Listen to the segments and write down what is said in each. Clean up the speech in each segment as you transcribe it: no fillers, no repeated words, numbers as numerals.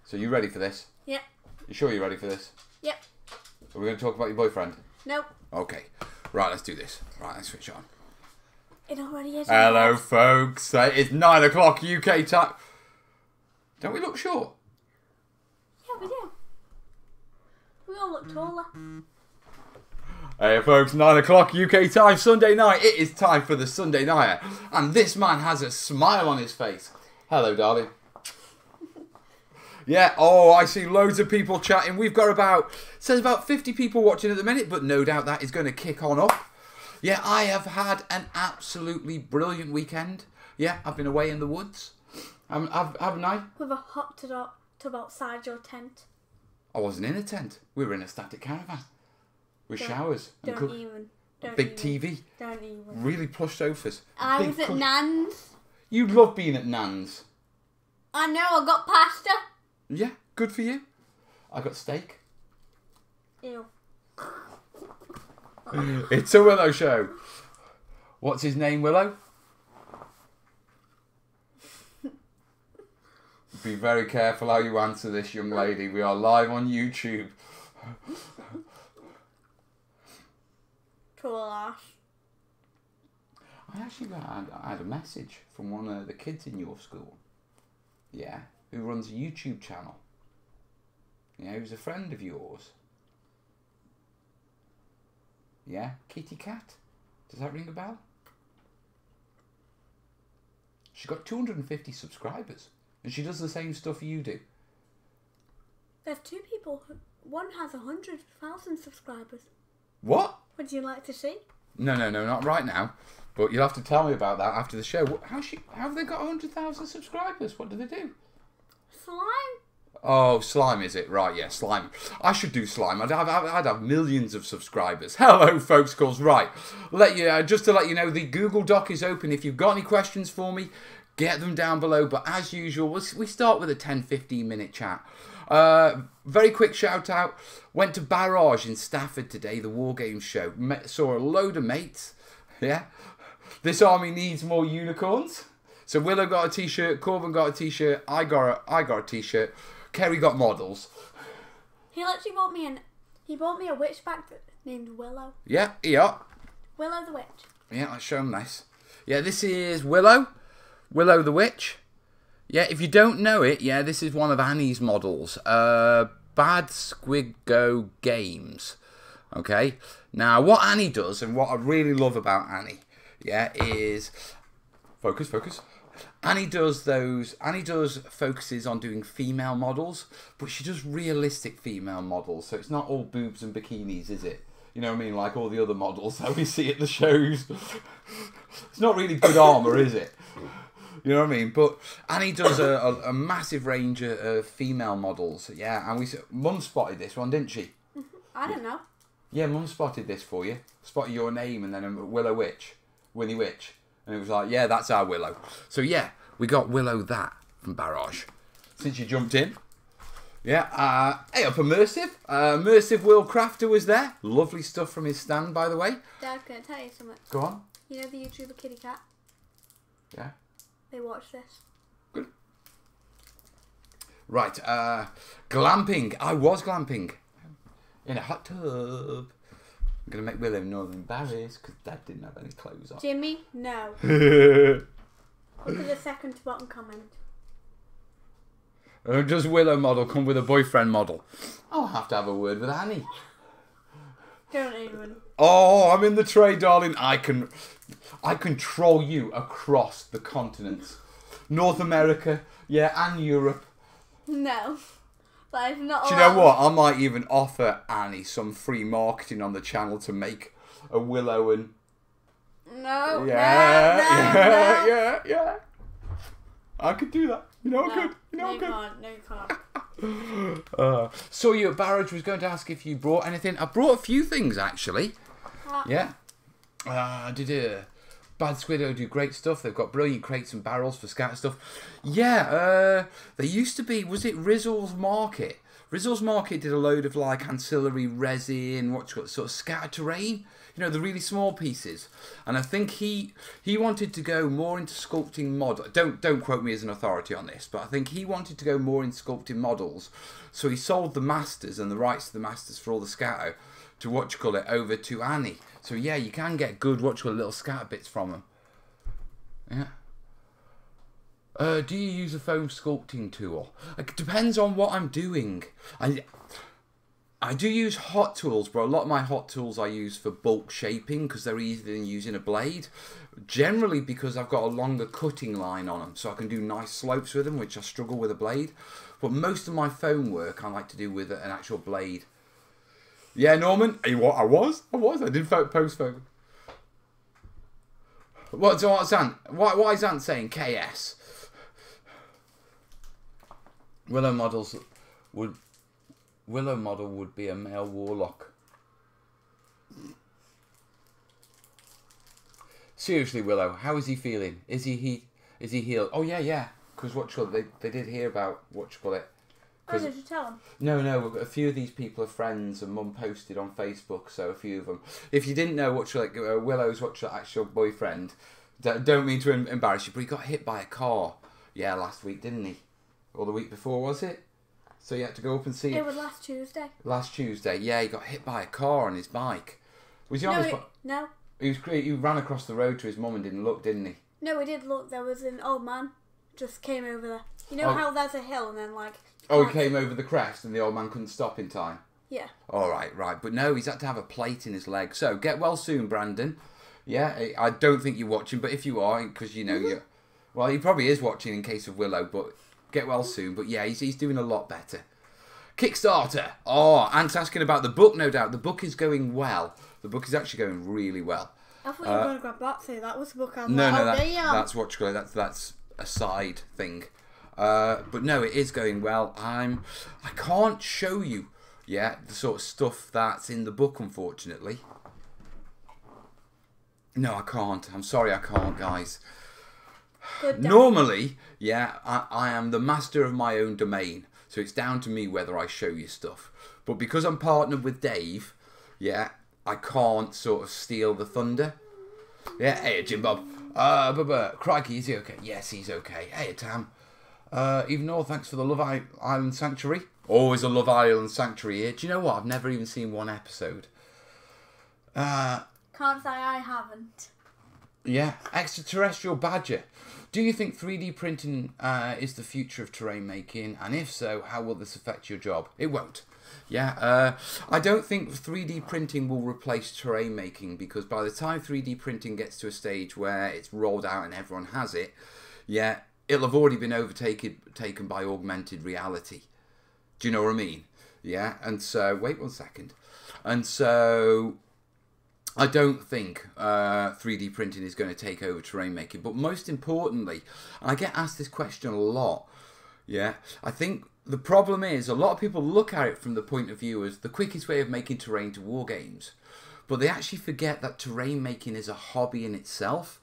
So you ready for this? Yep. You sure you're ready for this? Yep. Are we going to talk about your boyfriend? Nope. Okay. Right, let's do this. Right, let's switch on. It already is. Hello, folks. It's 9 o'clock UK time. Don't we look short? Yeah, we do. We all look taller. Hey, folks, 9 o'clock UK time, Sunday night. It is time for the Sunday Nighter. And this man has a smile on his face. Hello, darling. Yeah, oh, I see loads of people chatting. We've got says about 50 people watching at the minute, but no doubt that is going to kick on up. Yeah, I have had an absolutely brilliant weekend. Yeah, I've been away in the woods. Haven't I? With a hot tub outside your tent. I wasn't in a tent. We were in a static caravan. With showers. And big TV. Don't even. Really plush sofas. I was at Nan's. You love being at Nan's. I know, I got pasta. Yeah, good for you. I got steak. Ew. It's a Willow show. What's his name, Willow? Be very careful how you answer this, young lady. We are live on YouTube. Cool ass. I actually had a message from one of the kids in your school. Yeah, who runs a YouTube channel. Yeah, who's a friend of yours. Yeah, Kitty Cat. Does that ring a bell? She's got 250 subscribers. And she does the same stuff you do. There's two people. One has 100,000 subscribers. What? Would you like to see? No, not right now. But you'll have to tell me about that after the show. How have they got 100,000 subscribers? What do they do? Slime. Oh, slime is it? Right, yeah, slime. I should do slime. I'd have millions of subscribers. Hello, folks, calls. Right, just to let you know, the Google Doc is open. If you've got any questions for me, get them down below. But as usual, we start with a 10-15 minute chat. Very quick shout out. Went to Barrage in Stafford today, the War Games show. Saw a load of mates. Yeah. This army needs more unicorns. So Willow got a t-shirt, Corbin got a t-shirt, I got a t-shirt, Kerry got models. He literally bought me a witch bag named Willow. Yeah. Willow the witch. Yeah, let's show him this. Yeah, this is Willow the witch. Yeah, if you don't know it, yeah, this is one of Annie's models. Bad Squiggo Games. Okay. Now, what Annie does, and what I really love about Annie, yeah, is focus. Annie focuses on doing female models, but she does realistic female models. So it's not all boobs and bikinis, is it? You know what I mean? Like all the other models that we see at the shows. It's not really good armour, is it? You know what I mean? But Annie does a massive range of female models. Yeah, and Mum spotted this one, didn't she? I don't know. Yeah, Mum spotted this for you. Spotted your name and then a Winnie Witch. And it was like, yeah, that's our Willow. So yeah, we got Willow that from Barrage. Since you jumped in. Yeah, hey up Immersive. Immersive World Crafter was there. Lovely stuff from his stand, by the way. Dad, can I tell you something? Go on. You know the YouTuber Kitty Cat? Yeah. They watch this. Good. Right, glamping. I was glamping. In a hot tub. I'm going to make Willow Northern embarrassed because Dad didn't have any clothes on. Jimmy, no. Look at the second to bottom comment. Does Willow model come with a boyfriend model? I'll have to have a word with Annie. Don't even. Oh, I'm in the tray, darling. I can troll you across the continents. North America, yeah, and Europe. No. That is not Do you know what? I might even offer Annie some free marketing on the channel to make a Willow and... No, Yeah. I could do that. You know I could. No, you can't. Saw you at Barrage. Was going to ask if you brought anything. I brought a few things, actually. Yeah. Did a... Bad Squiddo do great stuff. They've got brilliant crates and barrels for scatter stuff. Yeah, there used to be, was it Rizzle's Market, Resource Market did a load of like ancillary resin, sort of scatter terrain, you know, the really small pieces. And I think he wanted to go more into sculpting model. Don't quote me as an authority on this, but I think he wanted to go more in sculpting models. So he sold the masters and the rights to the masters for all the scatter to over to Annie. So yeah, you can get good little scatter bits from them. Yeah. Do you use a foam sculpting tool? It depends on what I'm doing. I do use hot tools, but a lot of my hot tools I use for bulk shaping because they're easier than using a blade. Generally because I've got a longer cutting line on them, so I can do nice slopes with them, which I struggle with a blade. But most of my foam work I like to do with an actual blade. Yeah, Norman? I was. I did post foam. What's Ant? Why is Ant saying KS? Willow model would be a male warlock. Seriously, Willow, how is he feeling? Is he healed? Oh yeah. Because they did hear about Oh, did you tell him? No. A few of these people are friends, and Mum posted on Facebook. So a few of them. If you didn't know Willow's actual boyfriend, don't mean to embarrass you, but he got hit by a car. Yeah, last week, didn't he? Or the week before, was it? So you had to go up and see it. It was last Tuesday. Last Tuesday, yeah, he got hit by a car on his bike. Was he on his bike? No. He ran across the road to his mum and didn't look, didn't he? No, he did look. There was an old man just came over there. You know how there's a hill and then like... Oh, he came over the crest and the old man couldn't stop in time? Yeah. All right. But no, he's had to have a plate in his leg. So, get well soon, Brandon. Yeah, I don't think you're watching, but if you are, because you know you... Well, he probably is watching in case of Willow, but get well soon. But yeah, he's doing a lot better. Kickstarter. Oh, Ant's asking about the book, no doubt. The book is going well. The book is actually going really well. I thought you were going to grab that, so that was the book I was that's a side thing. But no, it is going well. I can't show you yet the sort of stuff that's in the book, unfortunately. No, I can't. I'm sorry, I can't, guys. Normally, yeah, I am the master of my own domain, so it's down to me whether I show you stuff. But because I'm partnered with Dave, yeah, I can't sort of steal the thunder. Yeah, hey, Jim Bob. Crikey, is he okay? Yes, he's okay. Hey, Tam. Even though, thanks for the Love Island Sanctuary. Always a Love Island Sanctuary here. Do you know what? I've never even seen one episode. Can't say I haven't. Yeah, Extraterrestrial Badger. Do you think 3D printing is the future of terrain making? And if so, how will this affect your job? It won't. Yeah, I don't think 3D printing will replace terrain making, because by the time 3D printing gets to a stage where it's rolled out and everyone has it, yeah, it'll have already been taken by augmented reality. Do you know what I mean? Yeah, and so, wait 1 second. And so, I don't think 3D printing is going to take over terrain making. But most importantly, and I get asked this question a lot, yeah, I think the problem is a lot of people look at it from the point of view as the quickest way of making terrain to war games. But they actually forget that terrain making is a hobby in itself.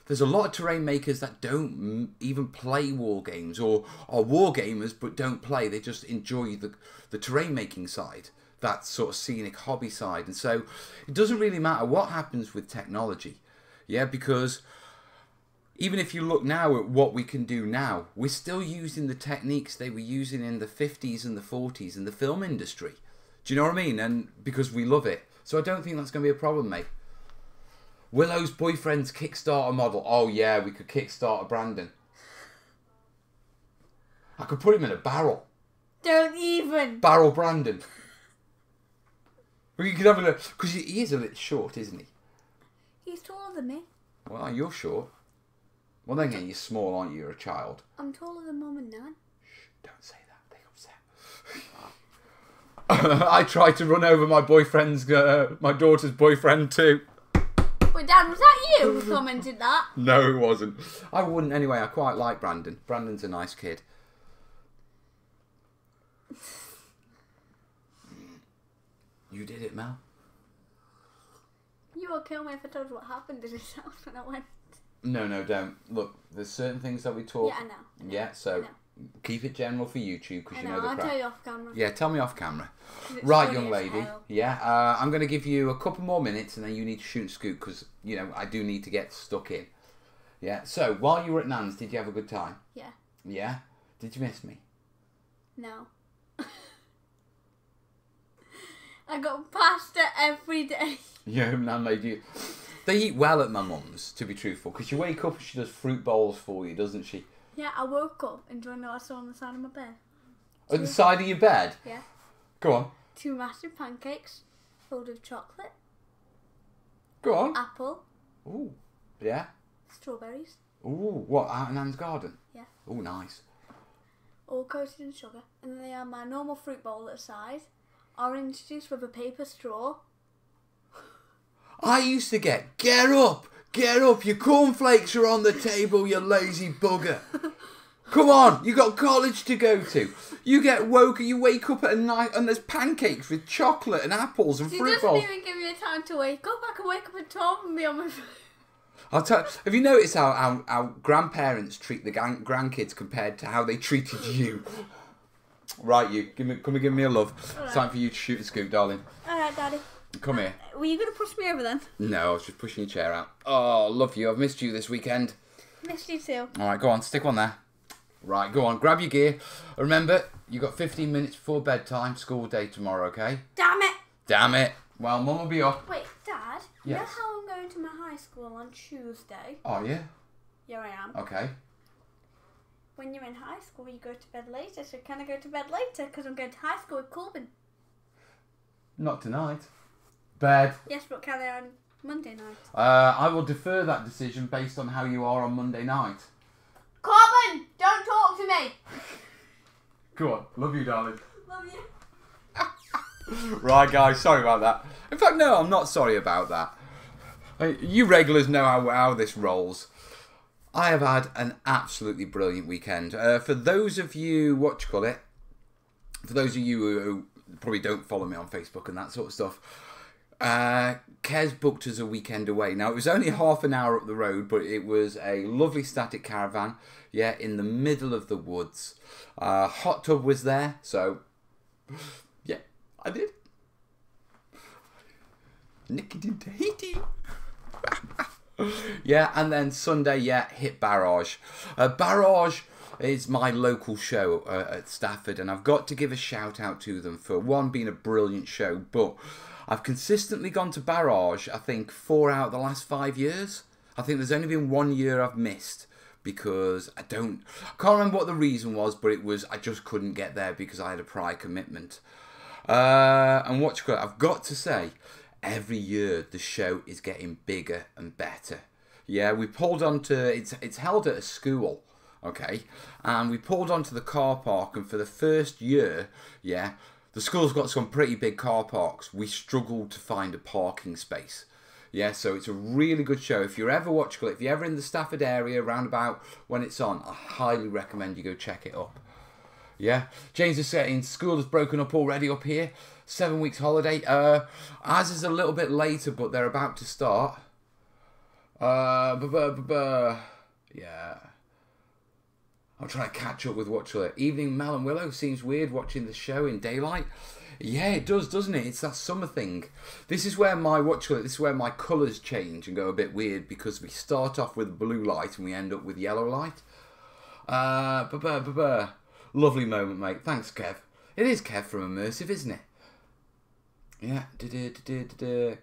There's a lot of terrain makers that don't even play war games, or are war gamers but don't play. They just enjoy the terrain making side, that sort of scenic hobby side. And so it doesn't really matter what happens with technology. Yeah, because even if you look now at what we can do now, we're still using the techniques they were using in the 50s and the 40s in the film industry. Do you know what I mean? And because we love it. So I don't think that's going to be a problem, mate. Willow's boyfriend's Kickstarter model. Oh yeah, we could Kickstarter Brandon. I could put him in a barrel. Don't even. Barrel Brandon. Or you could have a look, because he is a little short, isn't he? He's taller than me. Well, you're short. Well, then again, you're small, aren't you? You're a child. I'm taller than Mum and Nan. Shh, don't say that. They upset. I tried to run over my my daughter's boyfriend too. Wait, Dad, was that you who commented that? No, it wasn't. I wouldn't anyway. I quite like Brandon. Brandon's a nice kid. You did it, Mel. You will kill me if I told you what happened in his house when I went. No, don't. Look, there's certain things that we talk. Yeah, I know. Yeah, so Keep it general for YouTube because I you know, know the I'll crap. tell you off camera. Yeah, tell me off camera. 'Cause it's Right, funny young as lady. hell. Yeah, I'm going to give you a couple more minutes and then you need to shoot and scoot because, you know, I do need to get stuck in. Yeah, so while you were at Nan's, did you have a good time? Yeah. Yeah? Did you miss me? No. I got pasta every day. Yeah, Nan made you... They eat well at my mum's, to be truthful, because you wake up and she does fruit bowls for you, doesn't she? Yeah, I woke up and do you know what I saw on the side of my bed? At the side of your bed? Yeah. Go on. 2 massive pancakes filled with chocolate, Go on. apple, Ooh. Yeah? strawberries. Ooh, what, out in Nan's garden? Yeah. Ooh, nice. All coated in sugar. And then they have my normal fruit bowl at the side. Orange juice with a paper straw. I used to get up, your cornflakes are on the table, you lazy bugger. Come on, you got college to go to. You wake up at night and there's pancakes with chocolate and apples and She fruit doesn't bowls. even give me a time to wake up. I can wake up at 12 and be on my phone. I'll tell. Have you noticed how grandparents treat the grandkids compared to how they treated you? Right, you come and give me a love. It's time for you to shoot and scoop, darling. Alright, Daddy. Come here. Were you going to push me over then? No, I was just pushing your chair out. Oh, love you. I've missed you this weekend. Missed you too. All right, go on. Stick one there. Right, go on. Grab your gear. Remember, you got 15 minutes before bedtime. School day tomorrow, okay? Damn it! Damn it. Well, Mum will be up. Wait, Dad? You know Yes. how I'm going to my high school on Tuesday? Oh, yeah? Yeah, I am. Okay. When you're in high school, you go to bed later. So can I go to bed later? Because I'm going to high school with Corbin. Not tonight. Bed. Yes, but can I on Monday night? I will defer that decision based on how you are on Monday night. Corbin! Don't talk to me! Go on. Love you, darling. Love you. Right, guys. Sorry about that. In fact, no, I'm not sorry about that. You regulars know how this rolls. I have had an absolutely brilliant weekend. For those of you, for those of you who probably don't follow me on Facebook and that sort of stuff, Kez booked us a weekend away. Now, it was only half an hour up the road, but it was a lovely static caravan, yeah, in the middle of the woods. Hot tub was there, so, yeah, I did. Nicky did Tahiti. Yeah, and then Sunday, yeah, hit Barrage. Barrage is my local show at Stafford, and I've got to give a shout out to them for one, being a brilliant show, but I've consistently gone to Barrage, I think 4 out of the last 5 years. I think there's only been 1 year I've missed because I can't remember what the reason was, but it was I just couldn't get there because I had a prior commitment. And I've got to say, every year the show is getting bigger and better. Yeah, we pulled onto it's held at a school, okay, and we pulled onto the car park, and for the first year, yeah, the school's got some pretty big car parks. We struggled to find a parking space. Yeah, so it's a really good show. If you're ever if you're ever in the Stafford area, round about when it's on, I highly recommend you go check it up. Yeah, James is saying school has broken up already up here. 7 weeks holiday. Ours is a little bit later, but they're about to start. Yeah. I'm trying to catch up with Evening Mel and Willow seems weird watching the show in daylight. Yeah, it does, doesn't it? It's that summer thing. This is where my colours change and go a bit weird because we start off with blue light and we end up with yellow light. Lovely moment, mate. Thanks, Kev. It is Kev from Immersive, isn't it? Yeah.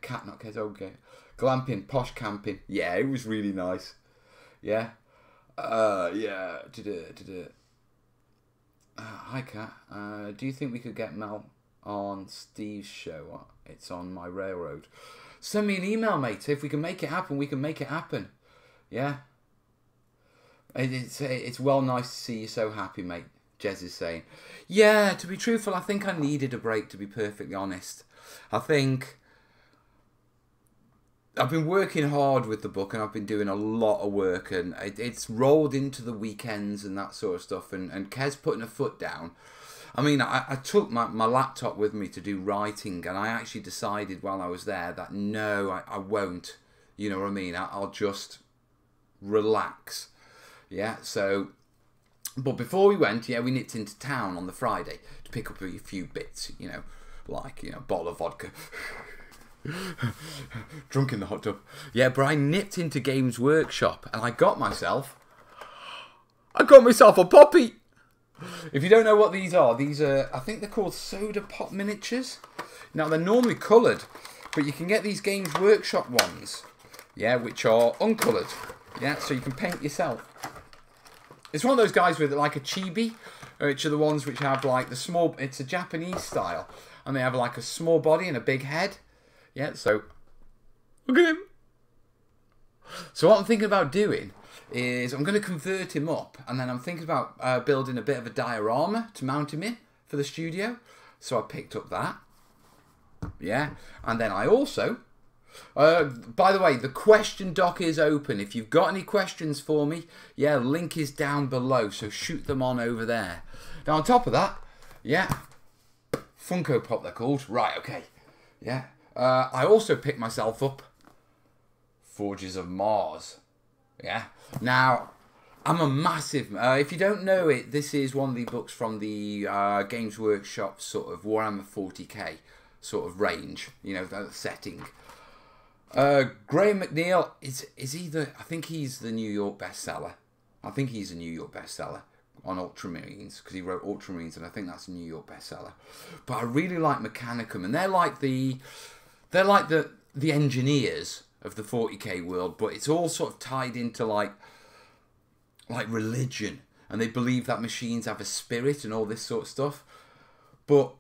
Cat, not Kev. Okay. Glamping, posh camping. Yeah, it was really nice. Yeah. Yeah. Hi, Cat. Do you think we could get Mel on Steve's show? It's on my railroad. Send me an email, mate. If we can make it happen, we can make it happen. Yeah. It's well nice to see you so happy, mate. Jez is saying. Yeah, to be truthful, I think I needed a break, to be perfectly honest. I think I've been working hard with the book and I've been doing a lot of work and it's rolled into the weekends and that sort of stuff. And Kez putting a foot down. I mean, I took my laptop with me to do writing and I actually decided while I was there that no, I won't. You know what I mean? I'll just relax. Yeah, so But before we went, yeah, we nipped into town on the Friday to pick up a few bits, you know, like, you know, bottle of vodka. Drunk in the hot tub. Yeah, but I nipped into Games Workshop and I got myself a poppy. If you don't know what these are, I think they're called soda pop miniatures. Now, they're normally coloured, but you can get these Games Workshop ones, yeah, which are uncoloured. Yeah, so you can paint yourself. It's one of those guys with like a chibi, which are the ones which have like the small, it's a Japanese style, and they have like a small body and a big head. Yeah, so, look at him. So what I'm thinking about doing is I'm going to convert him up, and then I'm thinking about building a bit of a diorama to mount him in for the studio. So I picked up that. Yeah, and then I also, by the way, the question doc is open. If you've got any questions for me, yeah, link is down below, so shoot them on over there. Now on top of that, yeah, Funko Pop they're called. Right, okay, yeah. I also picked myself up Forges of Mars. Yeah. Now, I'm a massive... if you don't know it, this is one of the books from the Games Workshop sort of Warhammer 40k sort of range, you know, the setting. Graham McNeil is either... I think he's the New York bestseller. I think he's a New York bestseller on Ultramarines, because he wrote Ultramarines, and I think that's a New York bestseller. But I really like Mechanicum, and they're like the engineers of the 40k world, but it's all sort of tied into like religion, and they believe that machines have a spirit and all this sort of stuff. But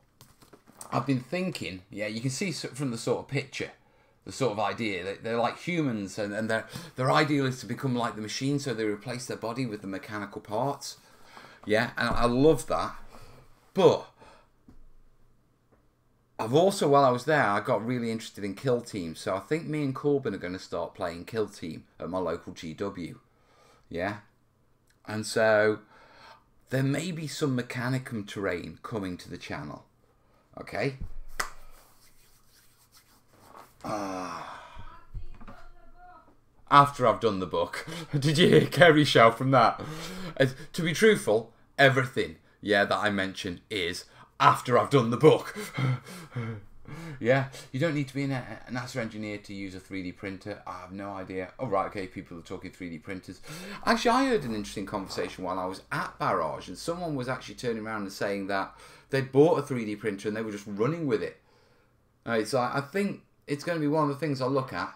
I've been thinking, yeah, you can see from the sort of picture, the sort of idea that they're like humans, and their ideal is to become like the machine, so they replace their body with the mechanical parts. Yeah, and I love that. But I've also, while I was there, I got really interested in Kill Team. So I think me and Corbin are going to start playing Kill Team at my local GW. Yeah. And so there may be some Mechanicum terrain coming to the channel. Okay. After I've done the book. Did you hear Kerry shout from that? To be truthful, everything, yeah, that I mention is after I've done the book. Yeah, you don't need to be a NASA engineer to use a 3D printer. I have no idea. Oh, right, okay, people are talking 3D printers. Actually, I heard an interesting conversation while I was at Barrage, and someone was actually turning around and saying that they'd bought a 3D printer and they were just running with it. So I think it's going to be one of the things I'll look at.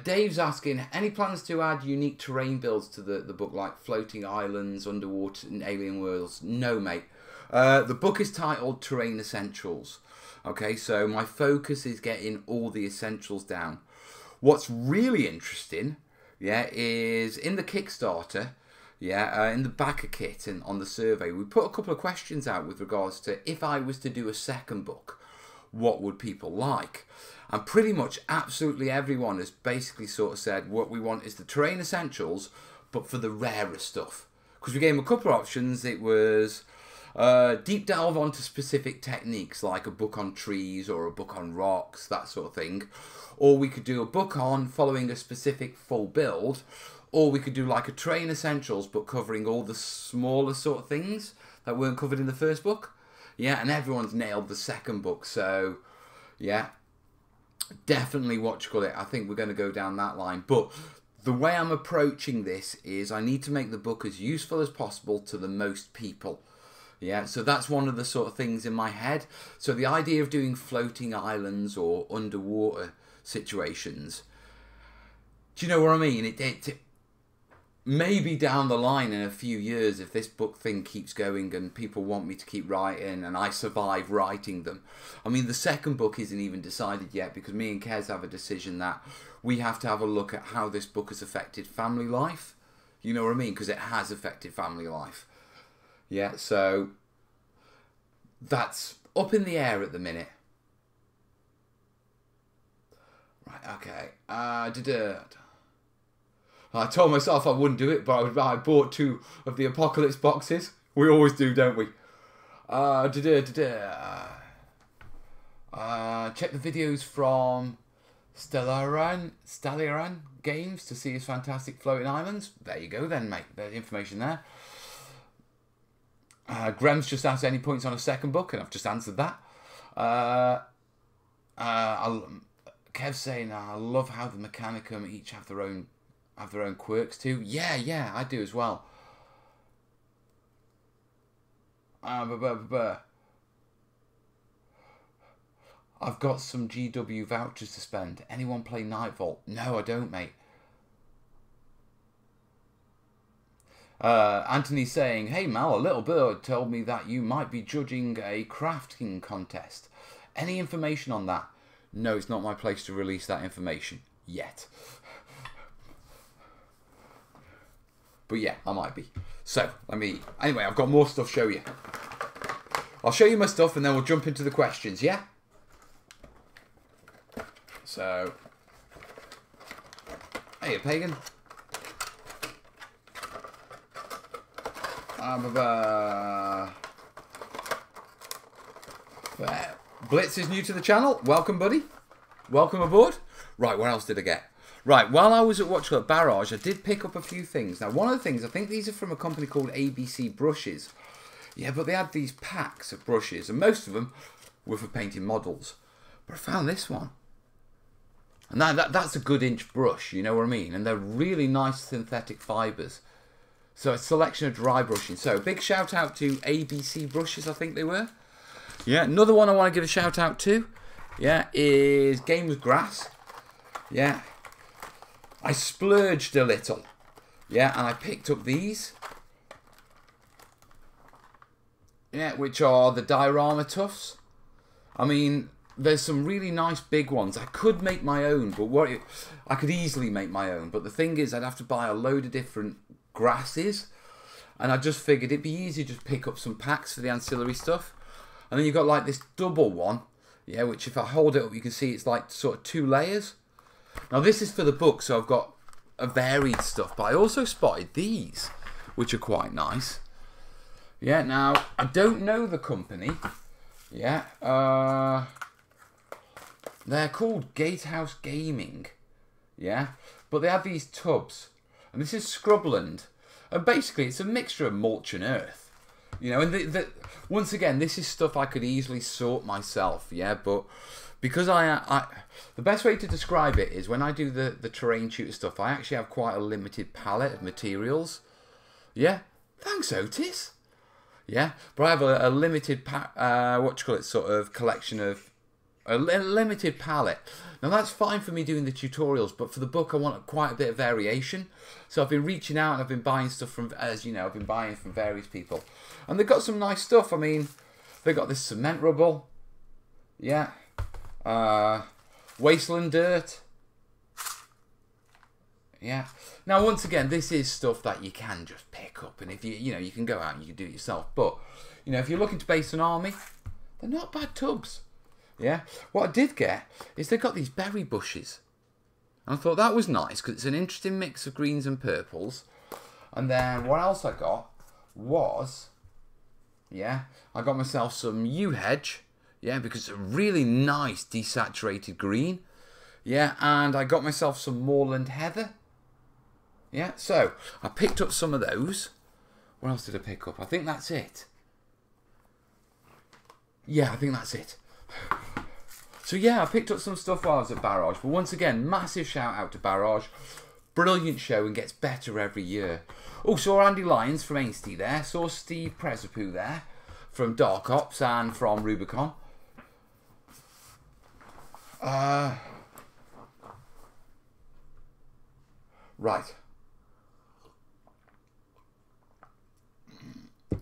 Dave's asking, any plans to add unique terrain builds to the book, like floating islands, underwater and alien worlds? No, mate. The book is titled Terrain Essentials. Okay, so my focus is getting all the essentials down. What's really interesting, yeah, is in the Kickstarter, yeah, in the backer kit and on the survey, we put a couple of questions out with regards to if I was to do a second book, what would people like? And pretty much absolutely everyone has basically sort of said what we want is the terrain essentials, but for the rarer stuff. Because we gave them a couple of options. It was deep delve onto specific techniques, like a book on trees or a book on rocks, that sort of thing. Or we could do a book on following a specific full build. Or we could do like a terrain essentials, but covering all the smaller sort of things that weren't covered in the first book. Yeah, and everyone's nailed the second book. So, yeah. Definitely what you call it. I think we're going to go down that line. But the way I'm approaching this is I need to make the book as useful as possible to the most people. Yeah, so that's one of the sort of things in my head. So the idea of doing floating islands or underwater situations, do you know what I mean? It maybe down the line in a few years, if this book thing keeps going and people want me to keep writing and I survive writing them. I mean, the second book isn't even decided yet, because me and Kez have a decision that we have to have a look at how this book has affected family life. You know what I mean? Because it has affected family life. Yeah, so that's up in the air at the minute. Right, okay. I told myself I wouldn't do it, but I bought 2 of the Apocalypse boxes. We always do, don't we? Check the videos from Stellaran Games to see his fantastic floating islands. There you go then, mate. There's information there. Grem's just asked any points on a second book, and I've just answered that. Kev's saying, I love how the Mechanicum each have their own quirks too. Yeah, I do as well. I've got some GW vouchers to spend. Anyone play Nightvault? No, I don't, mate. Anthony's saying, hey Mal, a little bird told me that you might be judging a crafting contest. Any information on that? No, it's not my place to release that information yet. But yeah, I might be. So, anyway, I've got more stuff to show you. I'll show you my stuff and then we'll jump into the questions, yeah? So, hey, Pagan. Blitz is new to the channel. Welcome, buddy. Welcome aboard. Right, what else did I get? Right, while I was at Barrage, I did pick up a few things. Now, one of the things, I think these are from a company called ABC Brushes. Yeah, but they had these packs of brushes, and most of them were for painting models. But I found this one. And that's a good inch brush, you know what I mean? And they're really nice synthetic fibres. So a selection of dry brushing. So big shout out to ABC Brushes, I think they were. Yeah, another one I want to give a shout out to, yeah, is Games Grass. Yeah. I splurged a little. Yeah, and I picked up these. Yeah, which are the diorama tufts. I mean, there's some really nice big ones. I could make my own, but I could easily make my own. But the thing is, I'd have to buy a load of different grasses. And I just figured it'd be easy to just pick up some packs for the ancillary stuff. And then you've got like this double one. Yeah, which if I hold it up, you can see it's like sort of 2 layers. Now this is for the book, so I've got a varied stuff. But I also spotted these, which are quite nice. Yeah, now, I don't know the company. Yeah, they're called Gatehouse Gaming. Yeah, but they have these tubs. And this is Scrubland. And basically, it's a mixture of mulch and earth. You know, and once again, this is stuff I could easily sort myself. Yeah, but because the best way to describe it is when I do the terrain shooter stuff, I actually have quite a limited palette of materials. Yeah, thanks, Otis. Yeah, but I have a limited sort of collection of a limited palette. Now that's fine for me doing the tutorials, but for the book I want quite a bit of variation. So I've been reaching out and I've been buying stuff from, as you know, I've been buying from various people, and they've got some nice stuff. I mean, they got this cement rubble, yeah, wasteland dirt. Yeah. Now, once again, this is stuff that you can just pick up, and if you can go out and you can do it yourself. But if you're looking to base an army, they're not bad tubs. Yeah. What I did get is they got these berry bushes, and I thought that was nice because it's an interesting mix of greens and purples. And then what else I got was, yeah, I got myself some yew hedge, yeah, because it's a really nice desaturated green. Yeah, and I got myself some moorland heather. Yeah, so I picked up some of those. What else did I pick up? I think that's it. Yeah, I think that's it. So yeah, I picked up some stuff while I was at Barrage. But once again, massive shout out to Barrage. Brilliant show and gets better every year. Oh, saw Andy Lyons from Ainsty there. Saw Steve Presapoo there from Dark Ops and from Rubicon. Right.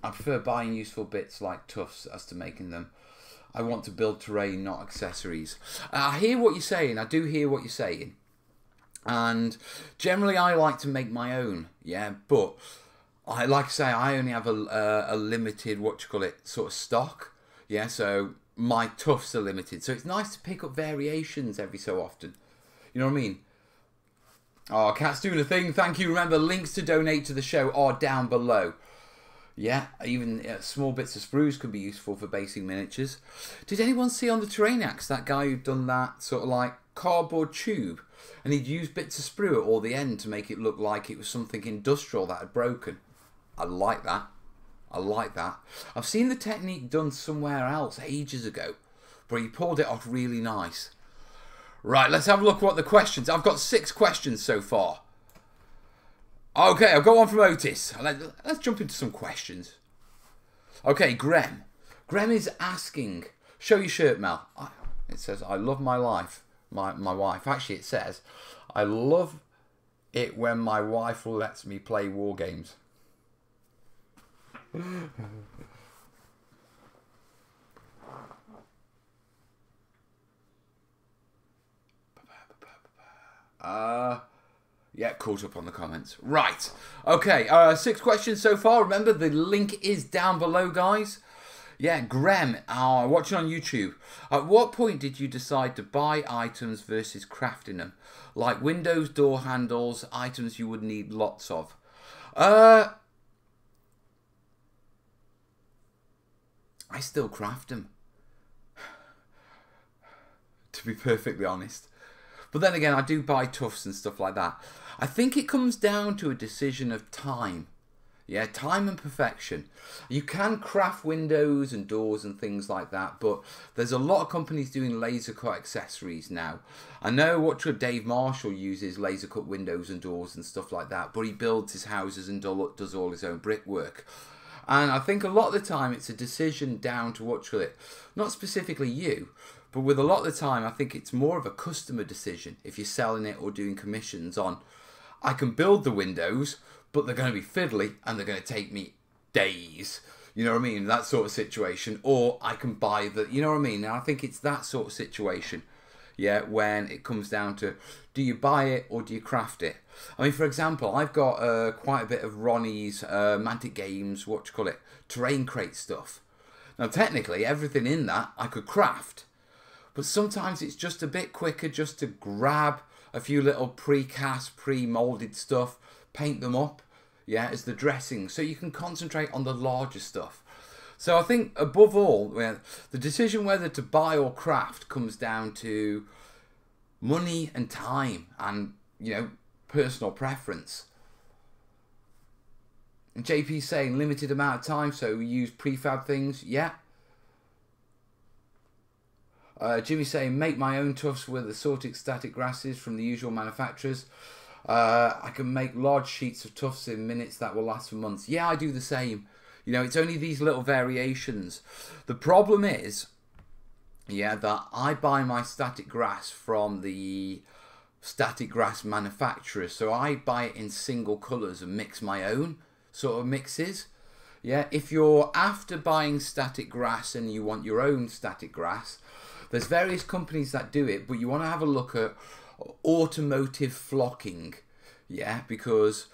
I prefer buying useful bits like tufts as to making them. I want to build terrain, not accessories. I hear what you're saying. I do hear what you're saying. And generally I like to make my own. Yeah, but like I say, I only have a limited, sort of stock. Yeah, so my tufts are limited. So it's nice to pick up variations every so often. You know what I mean? Oh, Cat's doing a thing. Thank you. Remember, links to donate to the show are down below. Yeah, even small bits of spruce can be useful for basing miniatures. Did anyone see on the terrainiacs that guy who'd done that sort of like cardboard tube and he'd use bits of sprue at all the end to make it look like it was something industrial that had broken. I like that. I like that. I've seen the technique done somewhere else ages ago, but he pulled it off really nice. Right, let's have a look at what the questions. I've got 6 questions so far. Okay, I've got one from Otis. Let's jump into some questions. Okay, Graham. Graham is asking, show your shirt, Mel. It says, I love my life. My wife. Actually, it says, I love it when my wife lets me play war games. Yeah, caught up on the comments. Right. Okay, 6 questions so far. Remember, the link is down below, guys. Yeah, Graham, watching on YouTube. At what point did you decide to buy items versus crafting them? Like windows, door handles, items you would need lots of. I still craft them, to be perfectly honest. But then again, I do buy tufts and stuff like that. I think it comes down to a decision of time. Yeah, time and perfection. You can craft windows and doors and things like that, but there's a lot of companies doing laser cut accessories now. I know what Dave Marshall uses laser cut windows and doors and stuff like that, but he builds his houses and does all his own brickwork. And I think a lot of the time it's a decision down to not specifically you, but with a lot of the time I think it's more of a customer decision if you're selling it or doing commissions on, I can build the windows, but they're going to be fiddly and they're going to take me days. You know what I mean? That sort of situation. Or I can buy you know what I mean? Now I think it's that sort of situation. Yeah, when it comes down to, do you buy it or do you craft it? I mean, for example, I've got quite a bit of Ronnie's Mantic Games, terrain crate stuff. Now, technically, everything in that I could craft. But sometimes it's just a bit quicker just to grab a few little pre-cast, pre-molded stuff, paint them up, yeah, as the dressing, so you can concentrate on the larger stuff. So I think above all, the decision whether to buy or craft comes down to money and time and, you know, personal preference. And JP's saying limited amount of time, so we use prefab things, yeah. Jimmy's saying make my own tufts with assorted static grasses from the usual manufacturers. I can make large sheets of tufts in minutes that will last for months. Yeah, I do the same. You know, it's only these little variations. The problem is, yeah, that I buy my static grass from the static grass manufacturers. So I buy it in single colours and mix my own sort of mixes. Yeah, if you're after buying static grass and you want your own static grass, there's various companies that do it, but you want to have a look at automotive flocking. Yeah, because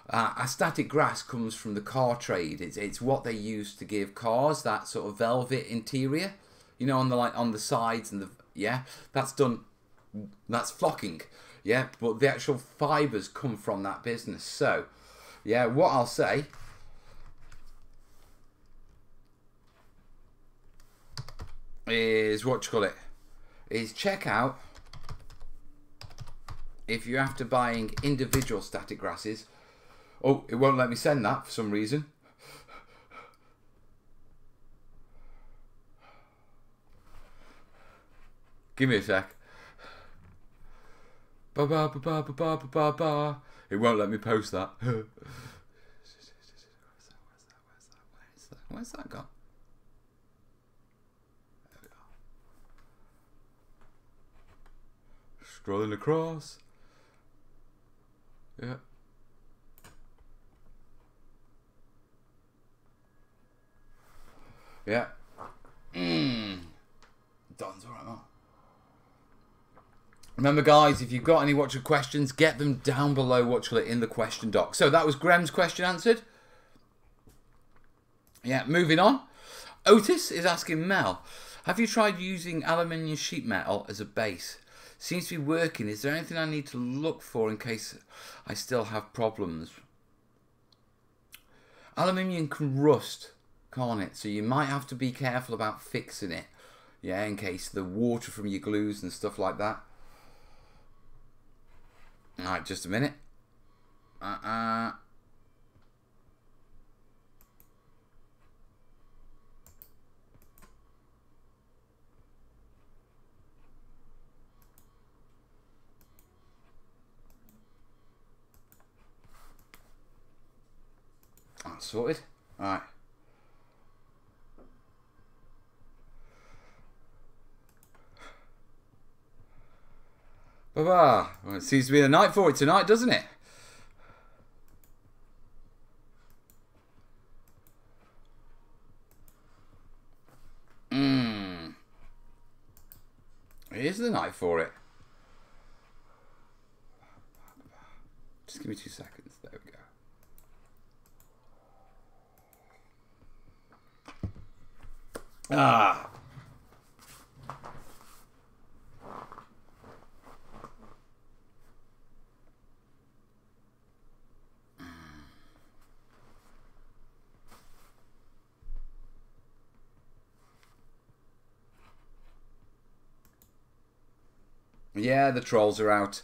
a static grass comes from the car trade. It's what they use to give cars that sort of velvet interior, you know, on the sides and that's done. That's flocking, yeah. But the actual fibers come from that business. So, yeah, what I'll say is is check out if you're after buying individual static grasses. Oh, it won't let me send that for some reason. Give me a sec. Ba ba ba ba ba ba ba ba. It won't let me post that. Where's that gone? There we go. Scrolling across. Yeah. Yeah. Don's alright, man. Remember, guys, if you've got any Watcher questions, get them down below in the question doc. So that was Graham's question answered. Yeah, moving on. Otis is asking Mel, have you tried using aluminium sheet metal as a base? Seems to be working. Is there anything I need to look for in case I still have problems? Aluminium can rust, can't it? So you might have to be careful about fixing it. Yeah, in case the water from your glues and stuff like that. Alright, just a minute. That's sorted. Alright. Well, it seems to be the night for it tonight, doesn't it? It is the night for it. Just give me 2 seconds. There we go. Ah. Yeah, the trolls are out.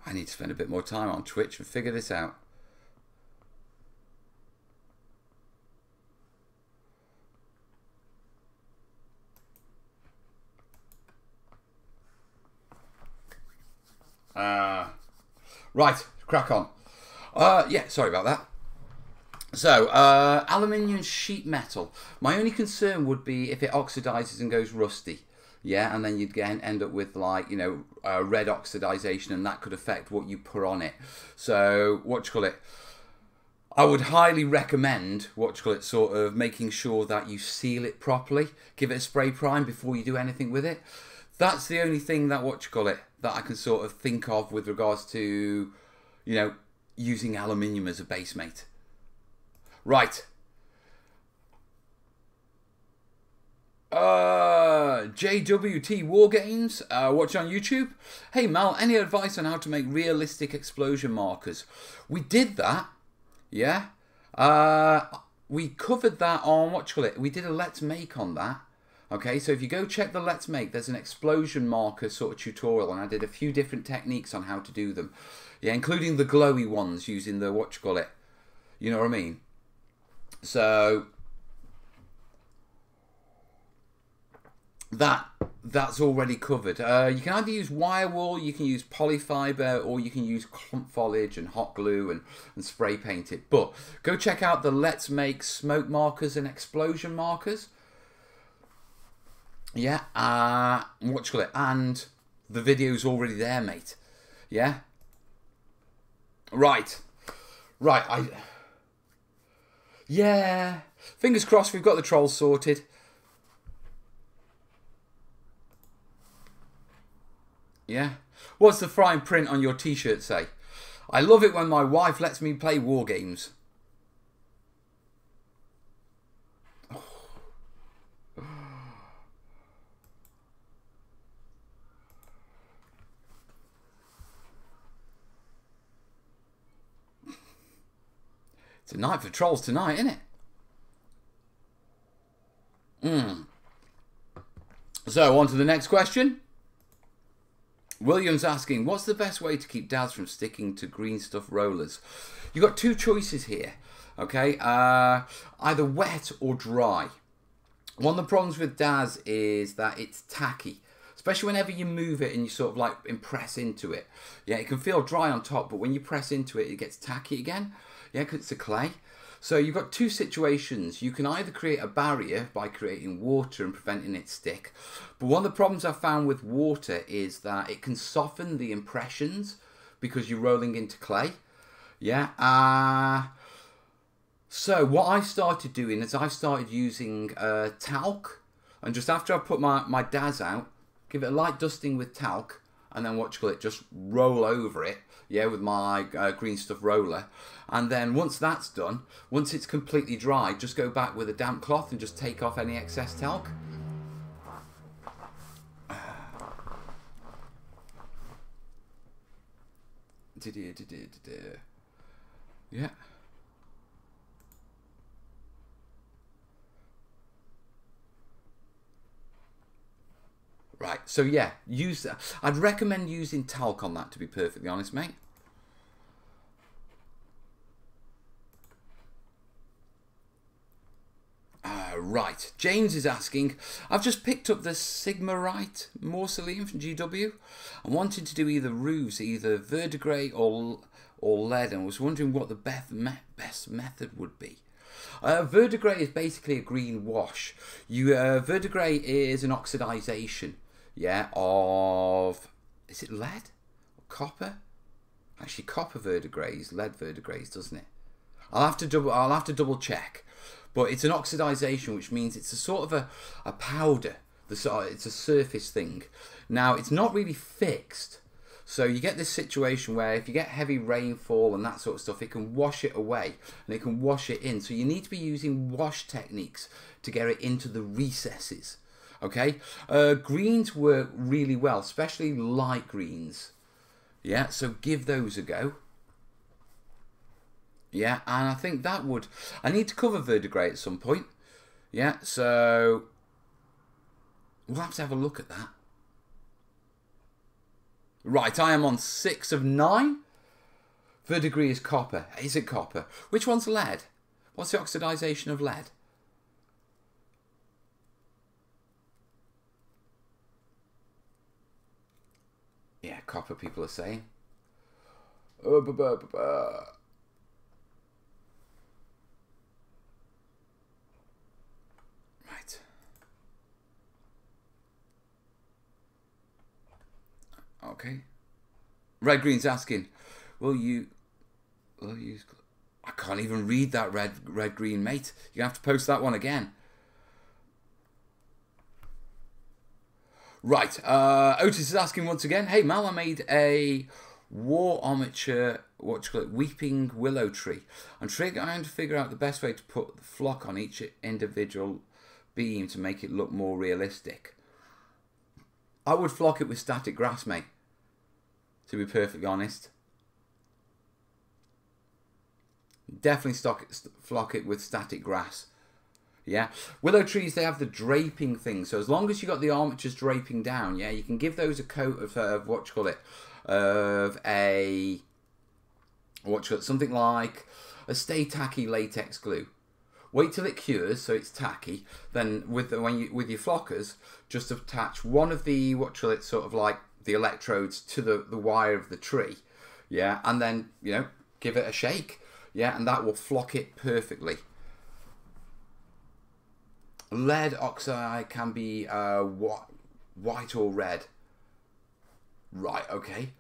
I need to spend a bit more time on Twitch and figure this out. Right, crack on. Yeah, sorry about that. So, aluminium sheet metal. My only concern would be if it oxidizes and goes rusty. Yeah, and then you'd end up with, like, you know, red oxidization, and that could affect what you put on it. So, I would highly recommend, sort of making sure that you seal it properly. Give it a spray prime before you do anything with it. That's the only thing that, that I can sort of think of with regards to, you know, using aluminium as a base mate. Right. JWT Wargames, watching on YouTube. Hey Mal, any advice on how to make realistic explosion markers? We did that, yeah. We covered that on, we did a Let's Make on that. Okay, so if you go check the Let's Make, there's an explosion marker sort of tutorial, and I did a few different techniques on how to do them. Yeah, including the glowy ones using the, you know what I mean? So that's already covered. You can either use wire wool, you can use polyfiber, or you can use clump foliage and hot glue and spray paint it. But go check out the Let's Make smoke markers and explosion markers. Yeah, and the video's already there, mate. Yeah? Right. Yeah. Fingers crossed we've got the trolls sorted. Yeah. What's the fine print on your t-shirt say? I love it when my wife lets me play war games. It's a night for trolls tonight, isn't it? So, on to the next question. William's asking, what's the best way to keep dads from sticking to green stuff rollers? You've got two choices here, okay? Either wet or dry. One of the problems with dads is that it's tacky, especially whenever you move it and you sort of like impress into it. Yeah, it can feel dry on top, but when you press into it, it gets tacky again. Yeah, because it's a clay. So you've got two situations. You can either create a barrier by creating water and preventing it stick. But one of the problems I've found with water is that it can soften the impressions because you're rolling into clay. Yeah. So what I started doing is I started using talc. And just after I put my DAS out, give it a light dusting with talc. And then just roll over it. Yeah, with my green stuff roller. And then once that's done, once it's completely dry, just go back with a damp cloth and just take off any excess talc. Yeah. Right, so yeah, use that. I'd recommend using talc on that, to be perfectly honest, mate. Right, James is asking, I've just picked up the Sigmarite Mausoleum from GW. I'm wanting to do either roofs, either verdigris or lead, and was wondering what the best method would be. Verdigris is basically a green wash. Verdigris is an oxidization, yeah, of, is it lead or copper? Actually, copper verdigris, lead verdigris, doesn't it? I'll have to double check. But it's an oxidization, which means it's a sort of a powder. It's a surface thing. Now, it's not really fixed. So you get this situation where if you get heavy rainfall and that sort of stuff, it can wash it away and it can wash it in. So you need to be using wash techniques to get it into the recesses. Okay? Greens work really well, especially light greens. Yeah, so give those a go. Yeah, and I think that would... I need to cover verdigris at some point. Yeah, so... we'll have to have a look at that. Right, I am on 6 of 9. Verdigris is copper. Is it copper? Which one's lead? What's the oxidization of lead? Yeah, copper, people are saying. Okay. Red Green's asking, will you use... I can't even read that red green, mate. You have to post that one again. Right. Otis is asking once again, hey Mal, I made a war armature, weeping willow tree. I'm trying to figure out the best way to put the flock on each individual beam to make it look more realistic. I would flock it with static grass, mate, to be perfectly honest. Definitely flock it with static grass. Yeah, willow trees, they have the draping thing, so as long as you got the armatures draping down, yeah, you can give those a coat of something like a Stay Tacky latex glue. Wait till it cures, so it's tacky. Then with your flockers, just attach one of the sort of like the electrodes to the wire of the tree, yeah, and then give it a shake, yeah, and that will flock it perfectly. Lead oxide can be white or red. Right, okay.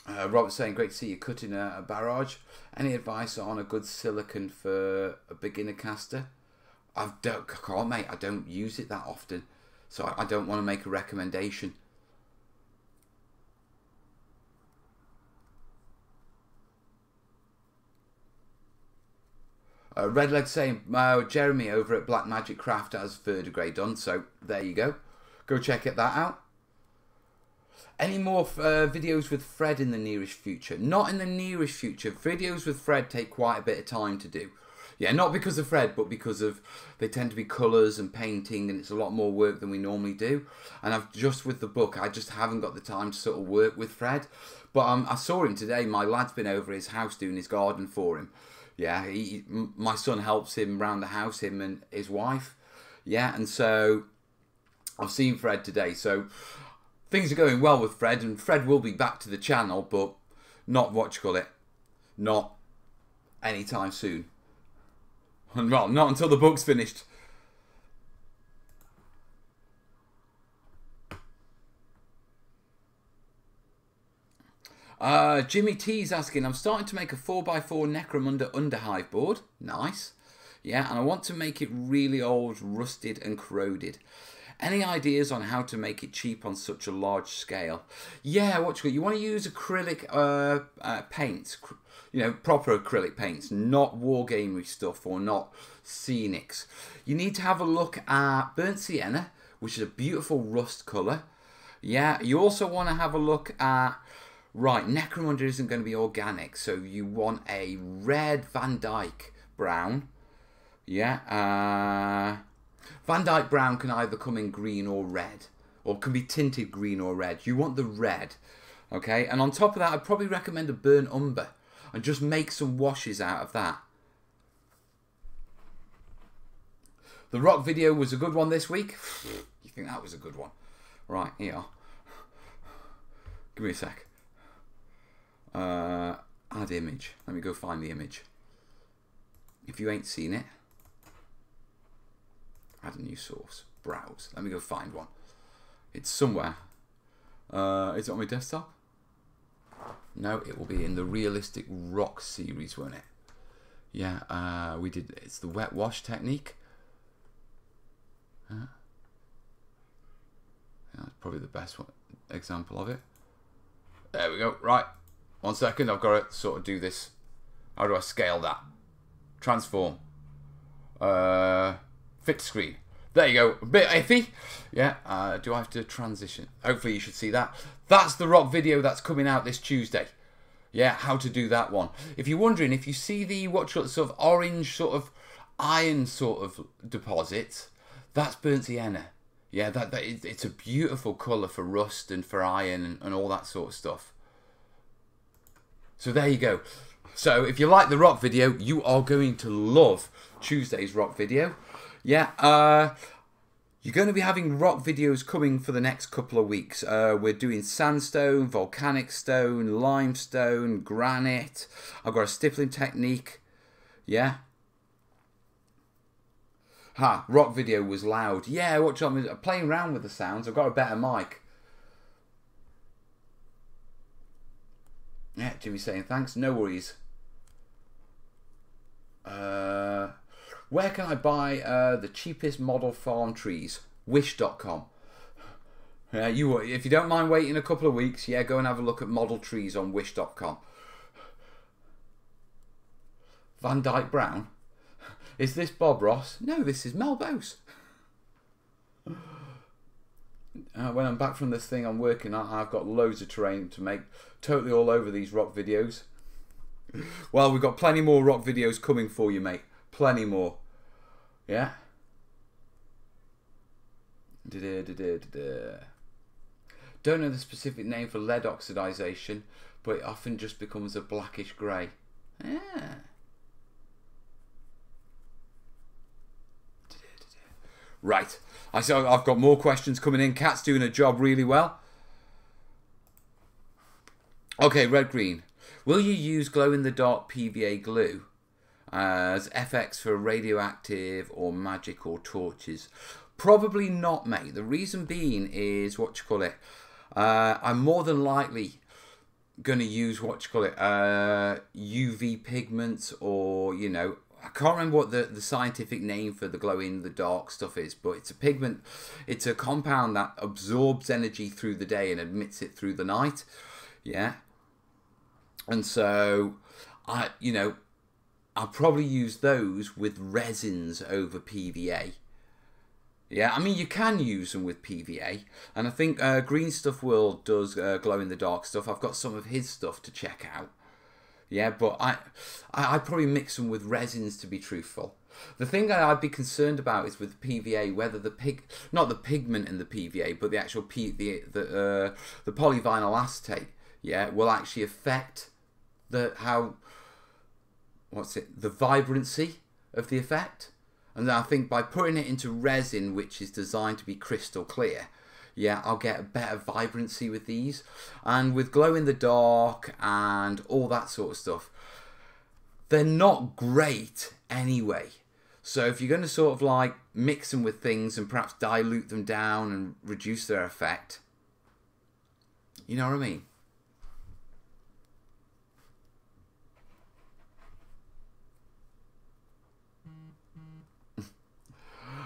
Robert's saying, great to see you cutting a barrage. Any advice on a good silicon for a beginner caster? I can't, mate. I don't use it that often, so I don't want to make a recommendation. Redleg saying, Jeremy over at Black Magic Craft has verdigris done, so there you go. Go check that out. Any more videos with Fred in the nearest future? Not in the nearest future. Videos with Fred take quite a bit of time to do. Yeah, not because of Fred, but because of they tend to be colours and painting, and it's a lot more work than we normally do. And I've just with the book, I just haven't got the time to sort of work with Fred. But I saw him today. My lad's been over his house doing his garden for him. Yeah, my son helps him around the house, him and his wife. Yeah, and so I've seen Fred today. So things are going well with Fred, and Fred will be back to the channel, but not not anytime soon. Well, not until the book's finished. Jimmy T's asking, I'm starting to make a 4x4 Necromunda underhive board. Nice. Yeah, and I want to make it really old, rusted and corroded. Any ideas on how to make it cheap on such a large scale? Yeah, you want to use acrylic paints, proper acrylic paints, not wargamery stuff or not scenics. You need to have a look at burnt sienna, which is a beautiful rust colour. Yeah, you also want to have a look at, right, Necromunda isn't going to be organic, so you want a red Van Dyke brown. Yeah, Van Dyke brown can either come in green or red, or can be tinted green or red. You want the red, okay? And on top of that, I'd probably recommend a burnt umber, and just make some washes out of that. The rock video was a good one this week. You think that was a good one? Right, here. Give me a sec. Add image. Let me go find the image. If you ain't seen it, add a new source. Browse. Let me go find one. It's somewhere. Is it on my desktop? No, it will be in the Realistic Rock series, won't it? Yeah, we did. It's the wet wash technique. Yeah, that's probably the best one, example of it. There we go. Right. 1 second. I've got to sort of do this. How do I scale that? Transform. Fit screen. There you go. A bit iffy. Yeah. Do I have to transition? Hopefully you should see that. That's the rock video that's coming out this Tuesday. Yeah. How to do that one. If you're wondering, if you see the sort of orange sort of iron sort of deposits, that's burnt sienna. Yeah, it's a beautiful colour for rust and for iron and all that sort of stuff. So there you go. So if you like the rock video, you are going to love Tuesday's rock video. Yeah, you're going to be having rock videos coming for the next couple of weeks. We're doing sandstone, volcanic stone, limestone, granite. I've got a stippling technique. Yeah. Ha, rock video was loud. Yeah, watch on. I'm playing around with the sounds. I've got a better mic. Yeah, Jimmy's saying thanks. No worries. Where can I buy the cheapest model farm trees? Wish.com. Yeah, if you don't mind waiting a couple of weeks, yeah, go and have a look at model trees on Wish.com. Van Dyke Brown. Is this Bob Ross? No, this is Mel Bose. When I'm back from this thing I'm working on, I've got loads of terrain to make. Totally all over these rock videos. Well, we've got plenty more rock videos coming for you, mate. Plenty more. Yeah? Don't know the specific name for lead oxidization, but it often just becomes a blackish grey. Yeah. Right, I've got more questions coming in. Kat's doing a job really well. Okay, red green. Will you use glow-in-the-dark PVA glue as FX for radioactive or magic or torches? Probably not, mate. The reason being is, I'm more than likely going to use, UV pigments, or, you know, I can't remember what the scientific name for the glow-in-the-dark stuff is, but it's a pigment. It's a compound that absorbs energy through the day and emits it through the night. Yeah. And so, I'll probably use those with resins over PVA. Yeah, I mean, you can use them with PVA. And I think Green Stuff World does glow-in-the-dark stuff. I've got some of his stuff to check out. Yeah, but I probably mix them with resins, to be truthful. The thing that I'd be concerned about is with PVA, whether not the pigment in the PVA, but the actual the polyvinyl acetate, yeah, will actually affect the vibrancy of the effect. And I think by putting it into resin, which is designed to be crystal clear, yeah, I'll get a better vibrancy with these. And with glow in the dark and all that sort of stuff, they're not great anyway. So if you're going to sort of like mix them with things and perhaps dilute them down and reduce their effect, you know what I mean?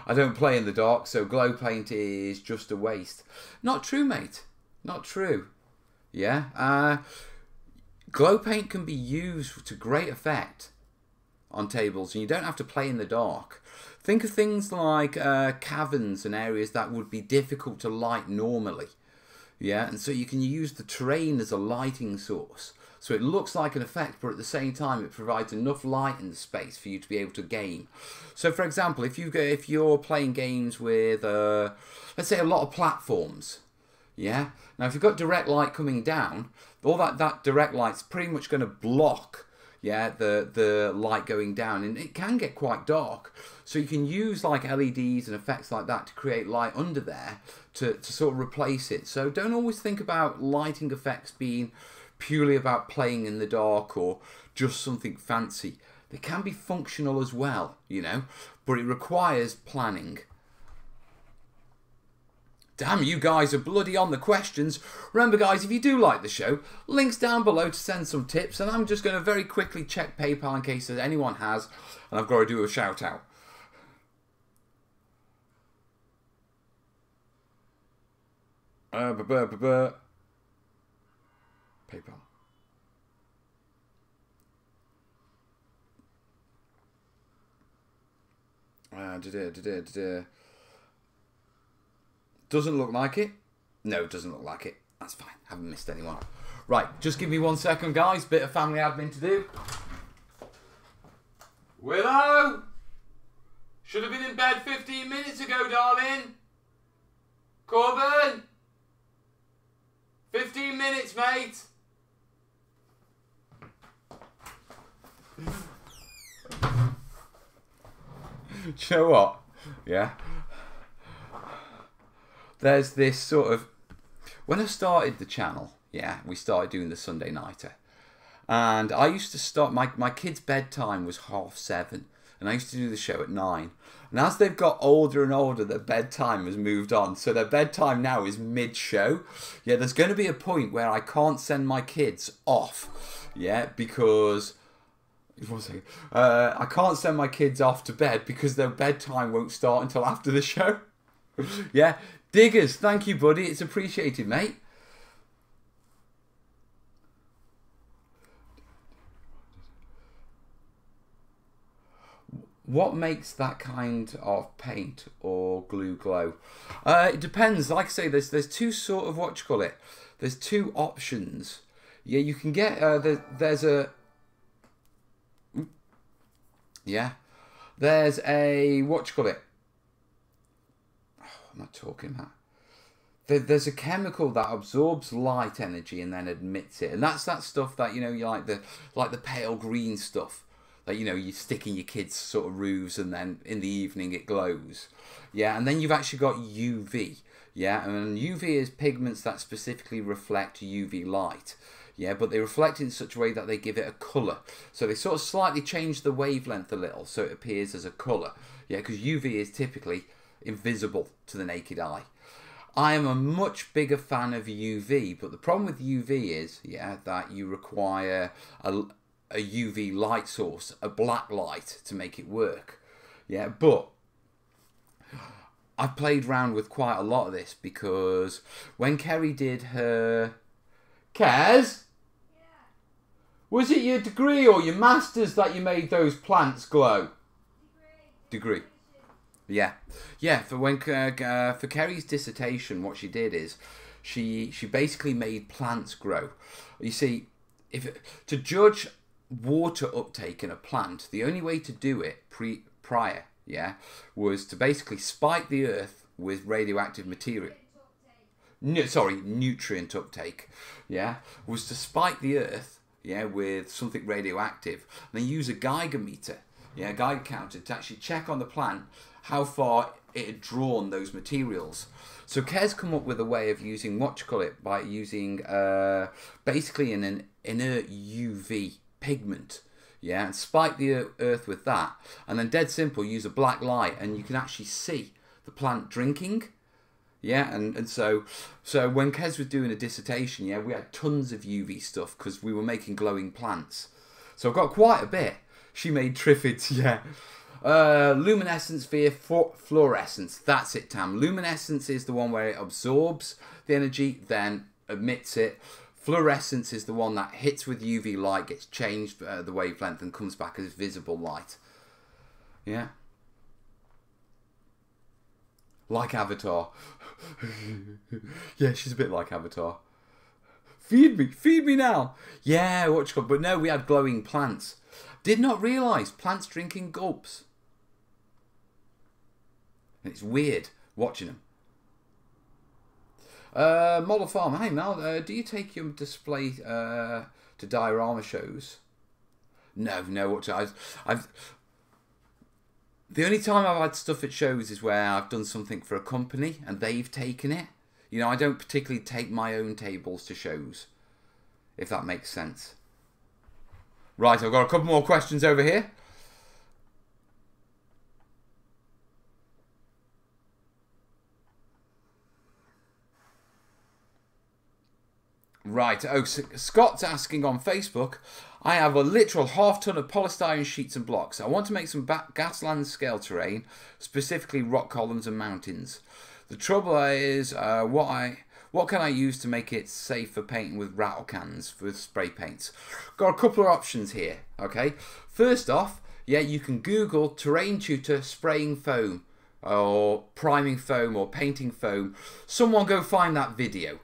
I don't play in the dark, so glow paint is just a waste. Not true, mate. Not true. Yeah. Glow paint can be used to great effect on tables, and you don't have to play in the dark. Think of things like caverns and areas that would be difficult to light normally. Yeah, and so you can use the terrain as a lighting source. So it looks like an effect, but at the same time it provides enough light in the space for you to be able to game. So for example, if you're playing games with, let's say, a lot of platforms, yeah? Now if you've got direct light coming down, all that direct light's pretty much going to block, yeah, the light going down, and it can get quite dark. So you can use like LEDs and effects like that to create light under there to sort of replace it. So don't always think about lighting effects being purely about playing in the dark or just something fancy. They can be functional as well, you know, but it requires planning. Damn, you guys are bloody on the questions. Remember guys, if you do like the show, links down below to send some tips, and I'm just going to very quickly check PayPal in case anyone has, and I've got to do a shout out. PayPal. Doesn't look like it. No, it doesn't look like it. That's fine. Haven't missed anyone. Right, just give me 1 second, guys. Bit of family admin to do. Willow! Should have been in bed 15 minutes ago, darling. Corbin! 15 minutes, mate. Do you know what? Yeah. There's this sort of... When I started the channel, yeah, we started doing the Sunday Nighter. And I used to start... My kids' bedtime was 7:30. And I used to do the show at 9. And as they've got older and older, their bedtime has moved on. So their bedtime now is mid-show. Yeah, there's going to be a point where I can't send my kids off. Yeah, because... I can't send my kids off to bed because their bedtime won't start until after the show. Yeah, Diggers, thank you, buddy. It's appreciated, mate. What makes that kind of paint or glue glow? It depends. Like I say, there's two sort of, what you call it. There's two options. Yeah, you can get there's a. Yeah, there's a, what you call it. Oh, I'm not talking that. There's a chemical that absorbs light energy and then emits it, and that's that stuff that, you know, you like the pale green stuff that, you know, you stick in your kids' sort of roofs, and then in the evening it glows. Yeah, and then you've actually got UV. Yeah, and UV is pigments that specifically reflect UV light. Yeah, but they reflect in such a way that they give it a colour. So they sort of slightly change the wavelength a little so it appears as a colour. Yeah, because UV is typically invisible to the naked eye. I am a much bigger fan of UV, but the problem with UV is, yeah, that you require a UV light source, a black light, to make it work. Yeah, but I've played around with quite a lot of this because when Kerry did her... Kaz? Was it your degree or your master's that you made those plants glow? Degree. Yeah. Yeah, for Kerry's dissertation, what she did is she basically made plants grow. You see, to judge water uptake in a plant, the only way to do it prior, yeah, was to basically spike the earth with radioactive material. No, sorry, nutrient uptake. Yeah, was to spike the earth, yeah, with something radioactive, and then use a Geiger meter, yeah, Geiger counter, to actually check on the plant how far it had drawn those materials. So Kes come up with a way of using, what you call it, by using basically an inert UV pigment, yeah, and spike the earth with that, and then dead simple use a black light, and you can actually see the plant drinking. Yeah, and so when Kes was doing a dissertation, yeah, we had tons of UV stuff because we were making glowing plants. So I've got quite a bit. She made triffids, yeah. Luminescence via fluorescence. That's it, Tam. Luminescence is the one where it absorbs the energy, then emits it. Fluorescence is the one that hits with UV light, gets changed the wavelength, and comes back as visible light. Yeah. Like Avatar. Yeah, she's a bit like Avatar. Feed me now. Yeah, what you call? But no, we had glowing plants. Did not realise plants drinking gulps. And it's weird watching them. Model Farm. Hey Mel, do you take your display to diorama shows? No. I've the only time I've had stuff at shows is where I've done something for a company and they've taken it. You know, I don't particularly take my own tables to shows, if that makes sense. Right, I've got a couple more questions over here. Right, oh, Scott's asking on Facebook, I have a literal half-ton of polystyrene sheets and blocks. I want to make some gasland scale terrain, specifically rock columns and mountains. The trouble is, what can I use to make it safe for painting with rattle cans, with spray paints? Got a couple of options here, okay? First off, yeah, you can Google terrain tutor spraying foam, or priming foam, or painting foam. Someone go find that video.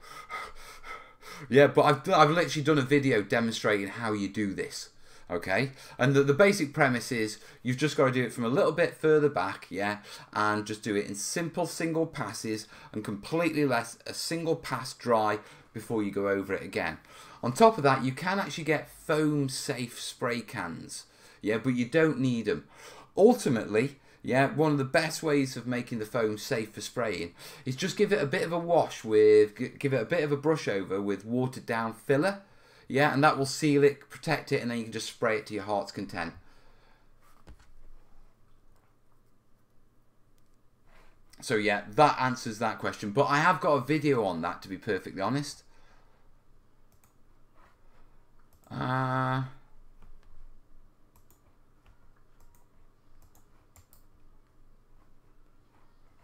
Yeah, but I've literally done a video demonstrating how you do this, okay? And the basic premise is you've just got to do it from a little bit further back, yeah? And just do it in simple single passes and completely let a single pass dry before you go over it again. On top of that, you can actually get foam-safe spray cans, yeah? But you don't need them. Ultimately, yeah, one of the best ways of making the foam safe for spraying is just give it a bit of a wash with, give it a bit of a brush over with watered down filler. Yeah, and that will seal it, protect it, and then you can just spray it to your heart's content. So yeah, that answers that question. But I have got a video on that, to be perfectly honest.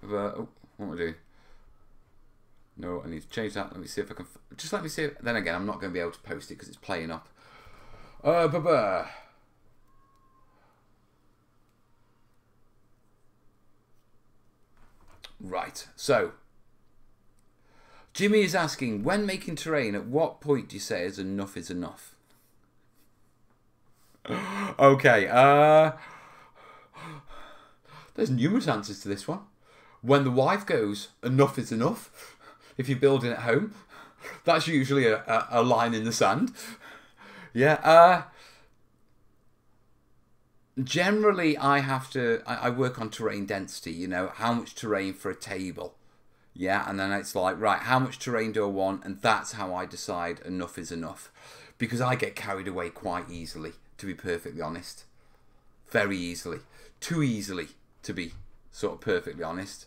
Oh, what am I doing? No, I need to change that. Let me see if I can. Just let me see. Then again, I'm not going to be able to post it because it's playing up. Right. So, Jimmy is asking, when making terrain, at what point do you say is enough is enough? Okay. There's numerous answers to this one. When the wife goes, enough is enough, if you're building at home, that's usually a line in the sand. Yeah. Generally, I work on terrain density, you know, how much terrain for a table. Yeah, and then it's like, right, how much terrain do I want? And that's how I decide enough is enough. Because I get carried away quite easily, to be perfectly honest. Very easily. Too easily, to be sort of perfectly honest.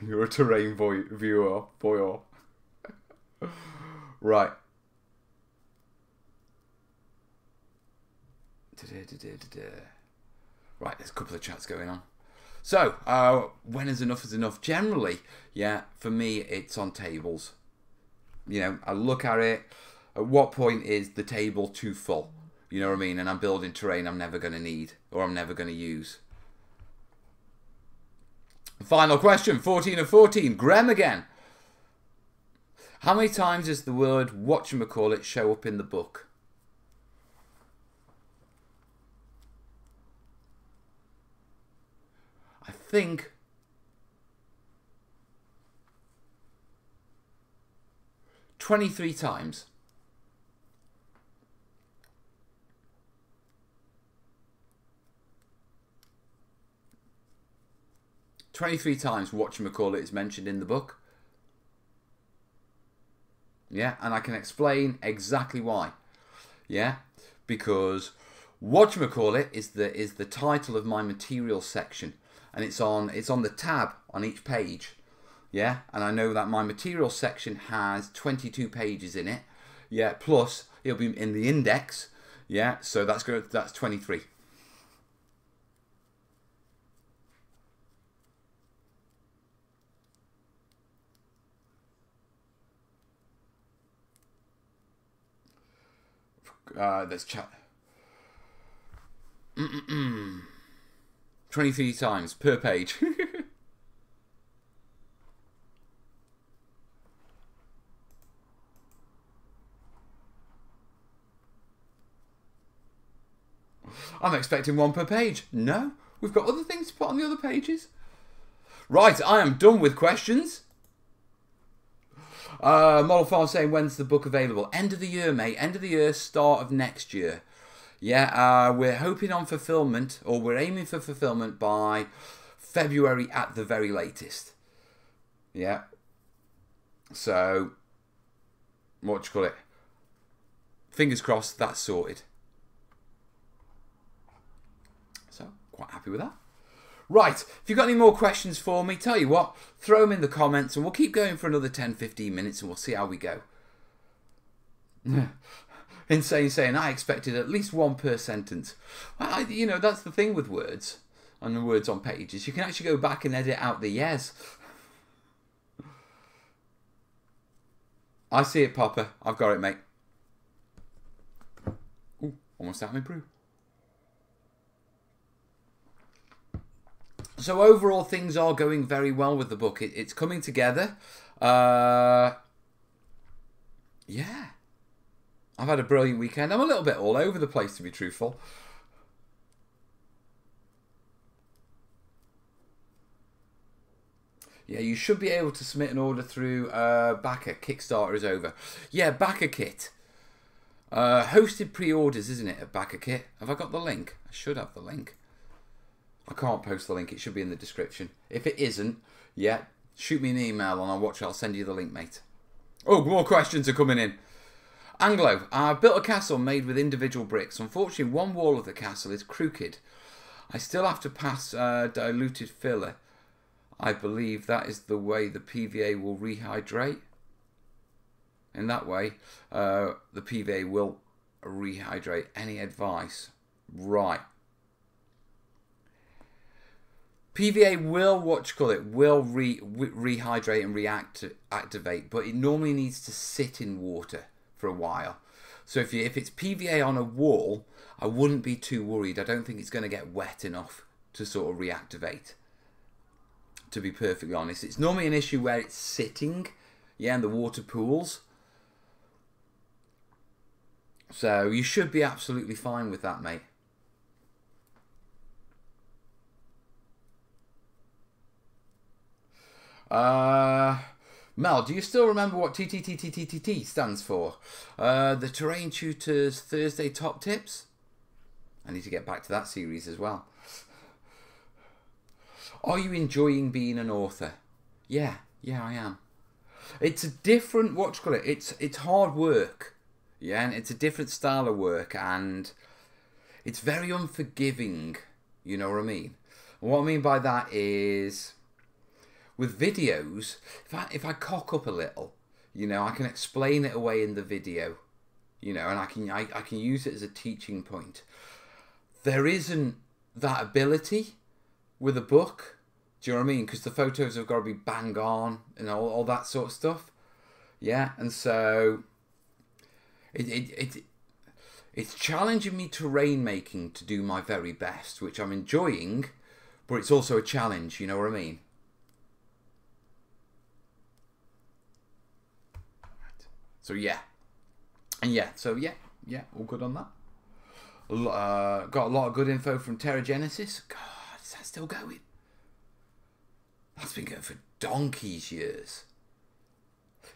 You're a terrain viewer, boy. Right. Right, there's a couple of chats going on. So, when is enough? Generally, yeah, for me, it's on tables. You know, I look at it. At what point is the table too full? You know what I mean? And I'm building terrain I'm never going to need or I'm never going to use. Final question, 14 of 14. Graham again. How many times does the word whatchamacallit show up in the book? I think 23 times. Whatchamacallit is mentioned in the book. Yeah, and I can explain exactly why. Yeah, because whatchamacallit is the title of my material section, and it's on the tab on each page. Yeah, and I know that my material section has 22 pages in it. Yeah, plus it'll be in the index. Yeah, so that's good. That's 23. Let's chat. 23 times per page. I'm expecting one per page. No, we've got other things to put on the other pages. Right, I am done with questions. Model Farm saying, when's the book available? End of the year, mate. End of the year, start of next year. Yeah, we're hoping on fulfillment, or we're aiming for fulfillment by February at the very latest. Yeah. So, what do you call it? Fingers crossed, that's sorted. So, quite happy with that. Right, if you've got any more questions for me, tell you what, throw them in the comments and we'll keep going for another 10-15 minutes and we'll see how we go. Insane saying, I expected at least one per sentence. You know, that's the thing with words, and the words on pages. You can actually go back and edit out the yes. I see it, Papa. I've got it, mate. Ooh, almost out of my brew. So overall, things are going very well with the book. It's coming together. Yeah. I've had a brilliant weekend. I'm a little bit all over the place, to be truthful. Yeah, you should be able to submit an order through Backer. Kickstarter is over. Yeah, Backer Kit. Hosted pre-orders, isn't it, at Backer Kit? Have I got the link? I should have the link. I can't post the link. It should be in the description. If it isn't, yeah, shoot me an email and I'll send you the link, mate. Oh, more questions are coming in. Anglo, I've built a castle made with individual bricks. Unfortunately, one wall of the castle is crooked. I still have to pass diluted filler. I believe that is the way the PVA will rehydrate. In that way, the PVA will rehydrate. Any advice? Right. PVA will, will rehydrate and reactivate, but it normally needs to sit in water for a while. So if it's PVA on a wall, I wouldn't be too worried. I don't think it's going to get wet enough to sort of reactivate, to be perfectly honest. It's normally an issue where it's sitting, yeah, in the water pools. So you should be absolutely fine with that, mate. Mel, do you still remember what TTTTTT stands for? The Terrain Tutors Thursday Top Tips? I need to get back to that series as well. Are you enjoying being an author? Yeah, I am. It's a different, it's hard work. Yeah, and it's a different style of work, and it's very unforgiving. You know what I mean? And what I mean by that is, with videos, if I cock up a little, you know, I can explain it away in the video, you know, and I can use it as a teaching point. There isn't that ability with a book. Do you know what I mean? Because the photos have got to be bang on and all that sort of stuff. Yeah, and so it's challenging me terrain making to do my very best, which I'm enjoying, but it's also a challenge. You know what I mean? So yeah, and yeah, all good on that. Got a lot of good info from Terragenesis. God, is that still going? That's been going for donkey's years.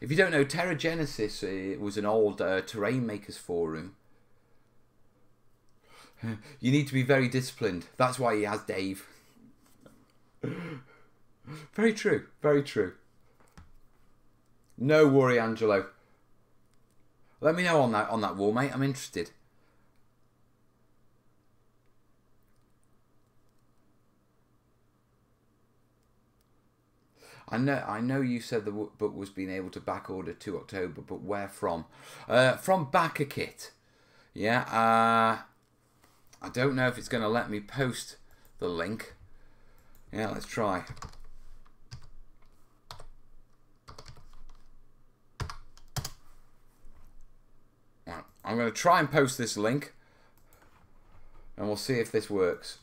If you don't know, Terragenesis, it was an old terrain makers forum. You need to be very disciplined. That's why he has Dave. Very true, very true. No worry, Angelo. Let me know on that wall, mate. I'm interested. I know you said the book was being able to back order to October, but where from? From Backer Kit. Yeah. I don't know if it's going to let me post the link. Yeah, let's try. I'm going to try and post this link, and we'll see if this works.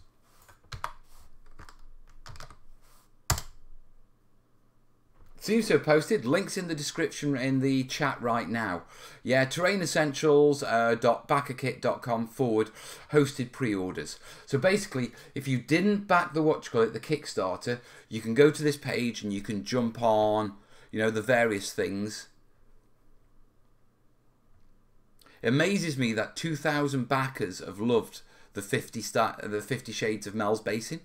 Seems to have posted. Links in the description in the chat right now. Yeah, terrainessentials.backerkit.com / hosted pre-orders. So basically, if you didn't back the the Kickstarter, you can go to this page and you can jump on, you know, the various things. It amazes me that 2,000 backers have loved the 50 Shades of Mel's basing.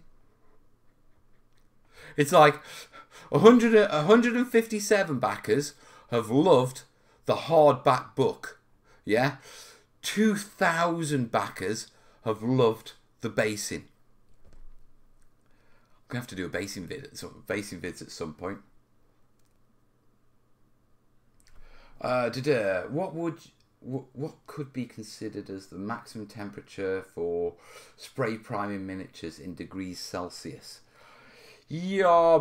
It's like 157 backers have loved the hardback book. Yeah, 2,000 backers have loved the basing. I'm gonna have to do a basing vids at some point. What could be considered as the maximum temperature for spray priming miniatures in degrees Celsius? Yeah,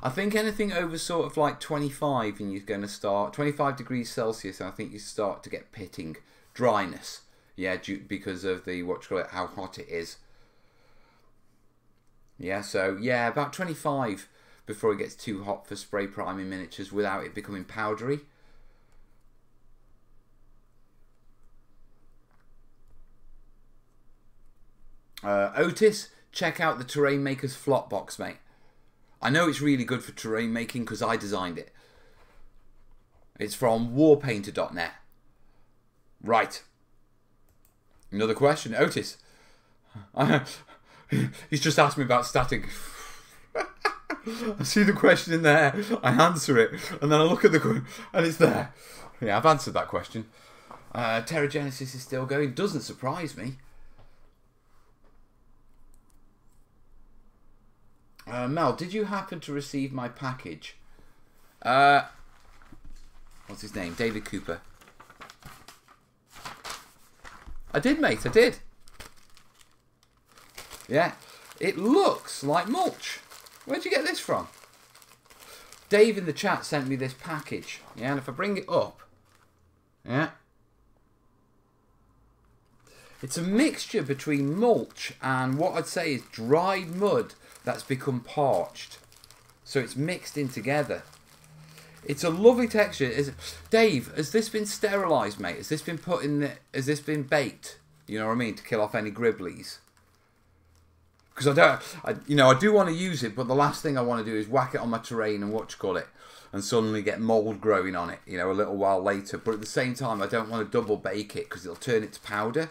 I think anything over sort of like 25 and you're going to start 25 degrees Celsius, and I think you start to get pitting, dryness. Yeah, because of the how hot it is. Yeah, so yeah, about 25 before it gets too hot for spray priming miniatures without it becoming powdery. Otis, check out the Terrain Maker's flop box, mate. I know it's really good for terrain making because I designed it. It's from warpainter.net. Right. Another question. Otis. He's just asked me about static. I see the question in there. I answer it. And then I look at the question and it's there. Yeah, I've answered that question. Terragenesis is still going. Doesn't surprise me. Mel, did you happen to receive my package? What's his name? David Cooper. I did, mate, I did. Yeah. It looks like mulch. Where'd you get this from? Dave in the chat sent me this package. Yeah, and if I bring it up, yeah. It's a mixture between mulch and what I'd say is dried mud that's become parched. So it's mixed in together. It's a lovely texture. Dave, has this been sterilised, mate? Has this been put in has this been baked? You know what I mean? To kill off any gribblies. Because I do want to use it, but the last thing I want to do is whack it on my terrain and and suddenly get mould growing on it, you know, a little while later. But at the same time, I don't want to double bake it because it'll turn it to powder.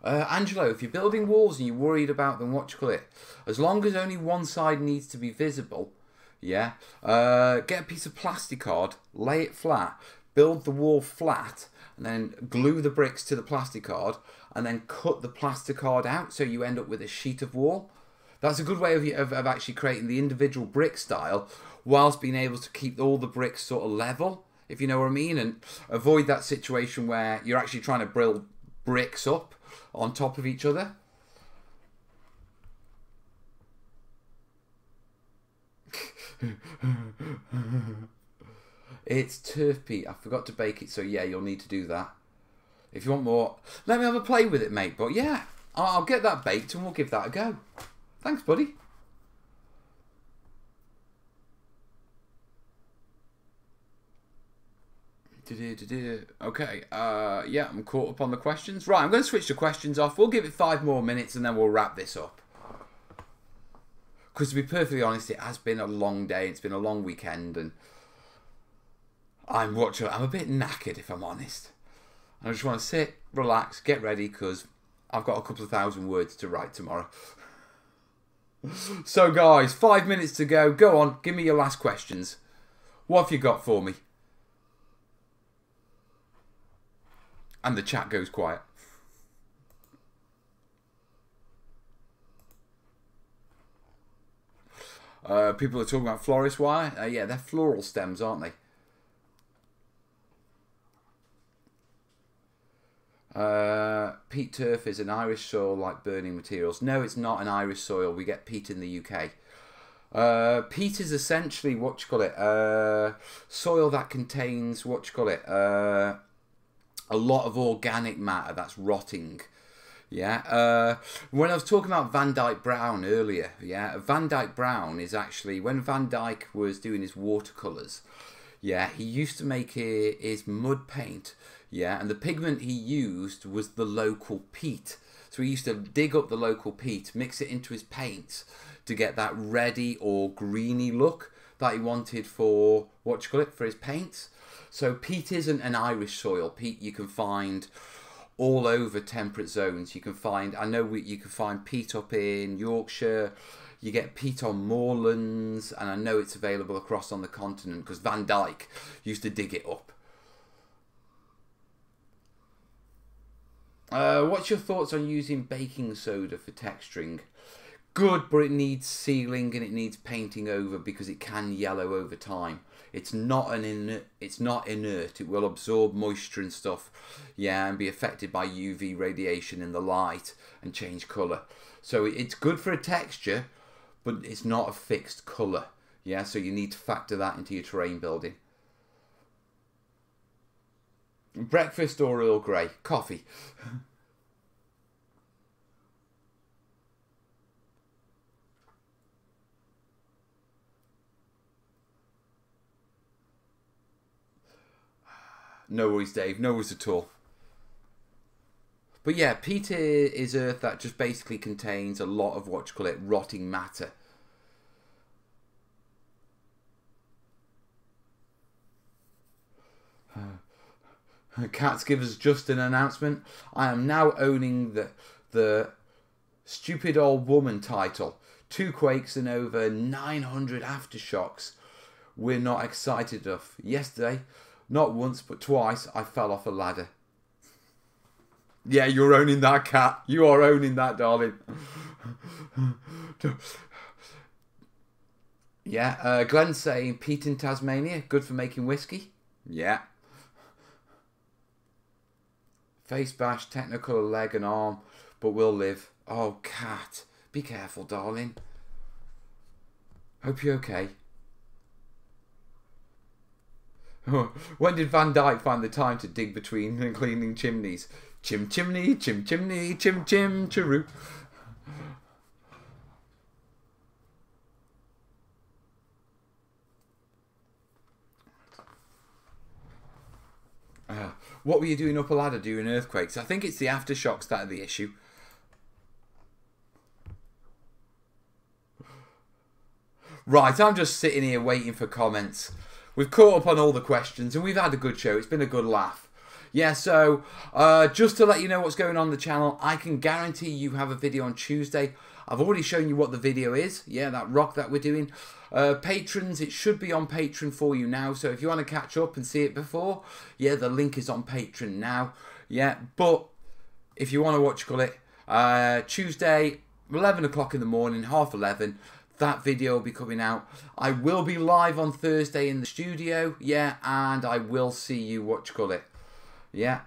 Angelo, if you're building walls and you're worried about them, as long as only one side needs to be visible, yeah, get a piece of plasticard, lay it flat, build the wall flat, and then glue the bricks to the plasticard, and then cut the plasticard out so you end up with a sheet of wall. That's a good way of actually creating the individual brick style whilst being able to keep all the bricks sort of level, if you know what I mean, and avoid that situation where you're actually trying to build bricks up on top of each other. It's turf peat. I forgot to bake it, so yeah, you'll need to do that. If you want more, let me have a play with it, mate. But yeah, I'll get that baked and we'll give that a go. Thanks, buddy. Okay, yeah, I'm caught up on the questions. Right, I'm going to switch the questions off. We'll give it 5 more minutes and then we'll wrap this up. Because to be perfectly honest, it has been a long day. It's been a long weekend and I'm a bit knackered, if I'm honest. I just want to sit, relax, get ready because I've got a couple of thousand words to write tomorrow. So guys, 5 minutes to go. Go on, give me your last questions. What have you got for me? And the chat goes quiet. People are talking about florist wire. Yeah, they're floral stems, aren't they? Peat turf is an Irish soil like burning materials. No, it's not an Irish soil. We get peat in the UK. Peat is essentially soil that contains a lot of organic matter that's rotting. Yeah. When I was talking about Van Dyke Brown earlier, yeah, Van Dyke Brown is actually when Van Dyke was doing his watercolors. Yeah, he used to make his mud paint. Yeah, and the pigment he used was the local peat. So he used to dig up the local peat, mix it into his paints to get that reddy or greeny look that he wanted for for his paints. So peat isn't an Irish soil. Peat you can find all over temperate zones. You can find, you can find peat up in Yorkshire. You get peat on moorlands, and I know it's available across on the continent because Van Dyke used to dig it up. What's your thoughts on using baking soda for texturing? Good, but it needs sealing and it needs painting over because it can yellow over time. It's not inert. It will absorb moisture and stuff, yeah, and be affected by UV radiation in the light and change colour. So it's good for a texture, but it's not a fixed colour, yeah. So you need to factor that into your terrain building. Breakfast or Earl Grey? Coffee. No worries, Dave. No worries at all. But yeah, peat is earth that just basically contains a lot of rotting matter. Cats give us just an announcement. I am now owning the Stupid Old Woman title. 2 quakes and over 900 aftershocks. We're not excited enough. Yesterday, not once but twice, I fell off a ladder. Yeah, you're owning that, cat. You are owning that, darling. Yeah, Glenn's saying peat in Tasmania, good for making whiskey. Yeah. Face bash, technicolor leg and arm, but we'll live. Oh, cat, be careful, darling. Hope you're okay. When did Van Dyke find the time to dig between and cleaning chimneys? Chim chimney, chim chimney, chim chim chiroo. What were you doing up a ladder during earthquakes? I think it's the aftershocks that are the issue. Right, I'm just sitting here waiting for comments. We've caught up on all the questions and we've had a good show. It's been a good laugh. Yeah, so just to let you know what's going on the channel, I can guarantee you have a video on Tuesday. I've already shown you what the video is. Yeah, that rock that we're doing. Patrons, it should be on Patreon for you now. So if you want to catch up and see it before, yeah, the link is on Patreon now. Yeah, but if you want to watch Tuesday, 11 o'clock in the morning, 11:30, that video will be coming out. I will be live on Thursday in the studio. Yeah, and I will see you Yeah.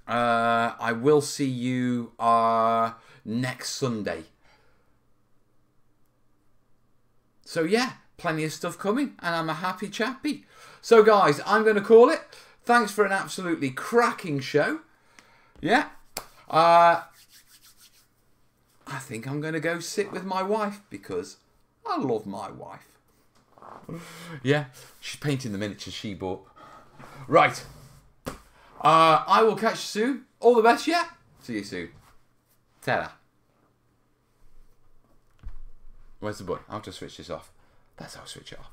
I will see you next Sunday. So yeah, plenty of stuff coming and I'm a happy chappy. So guys, I'm going to call it. Thanks for an absolutely cracking show. Yeah. I think I'm going to go sit with my wife because I love my wife. Yeah, she's painting the miniatures she bought. Right. I will catch you soon. All the best, yeah? See you soon. Ta-da. Where's the button? I'll just switch this off. That's how I switch it off.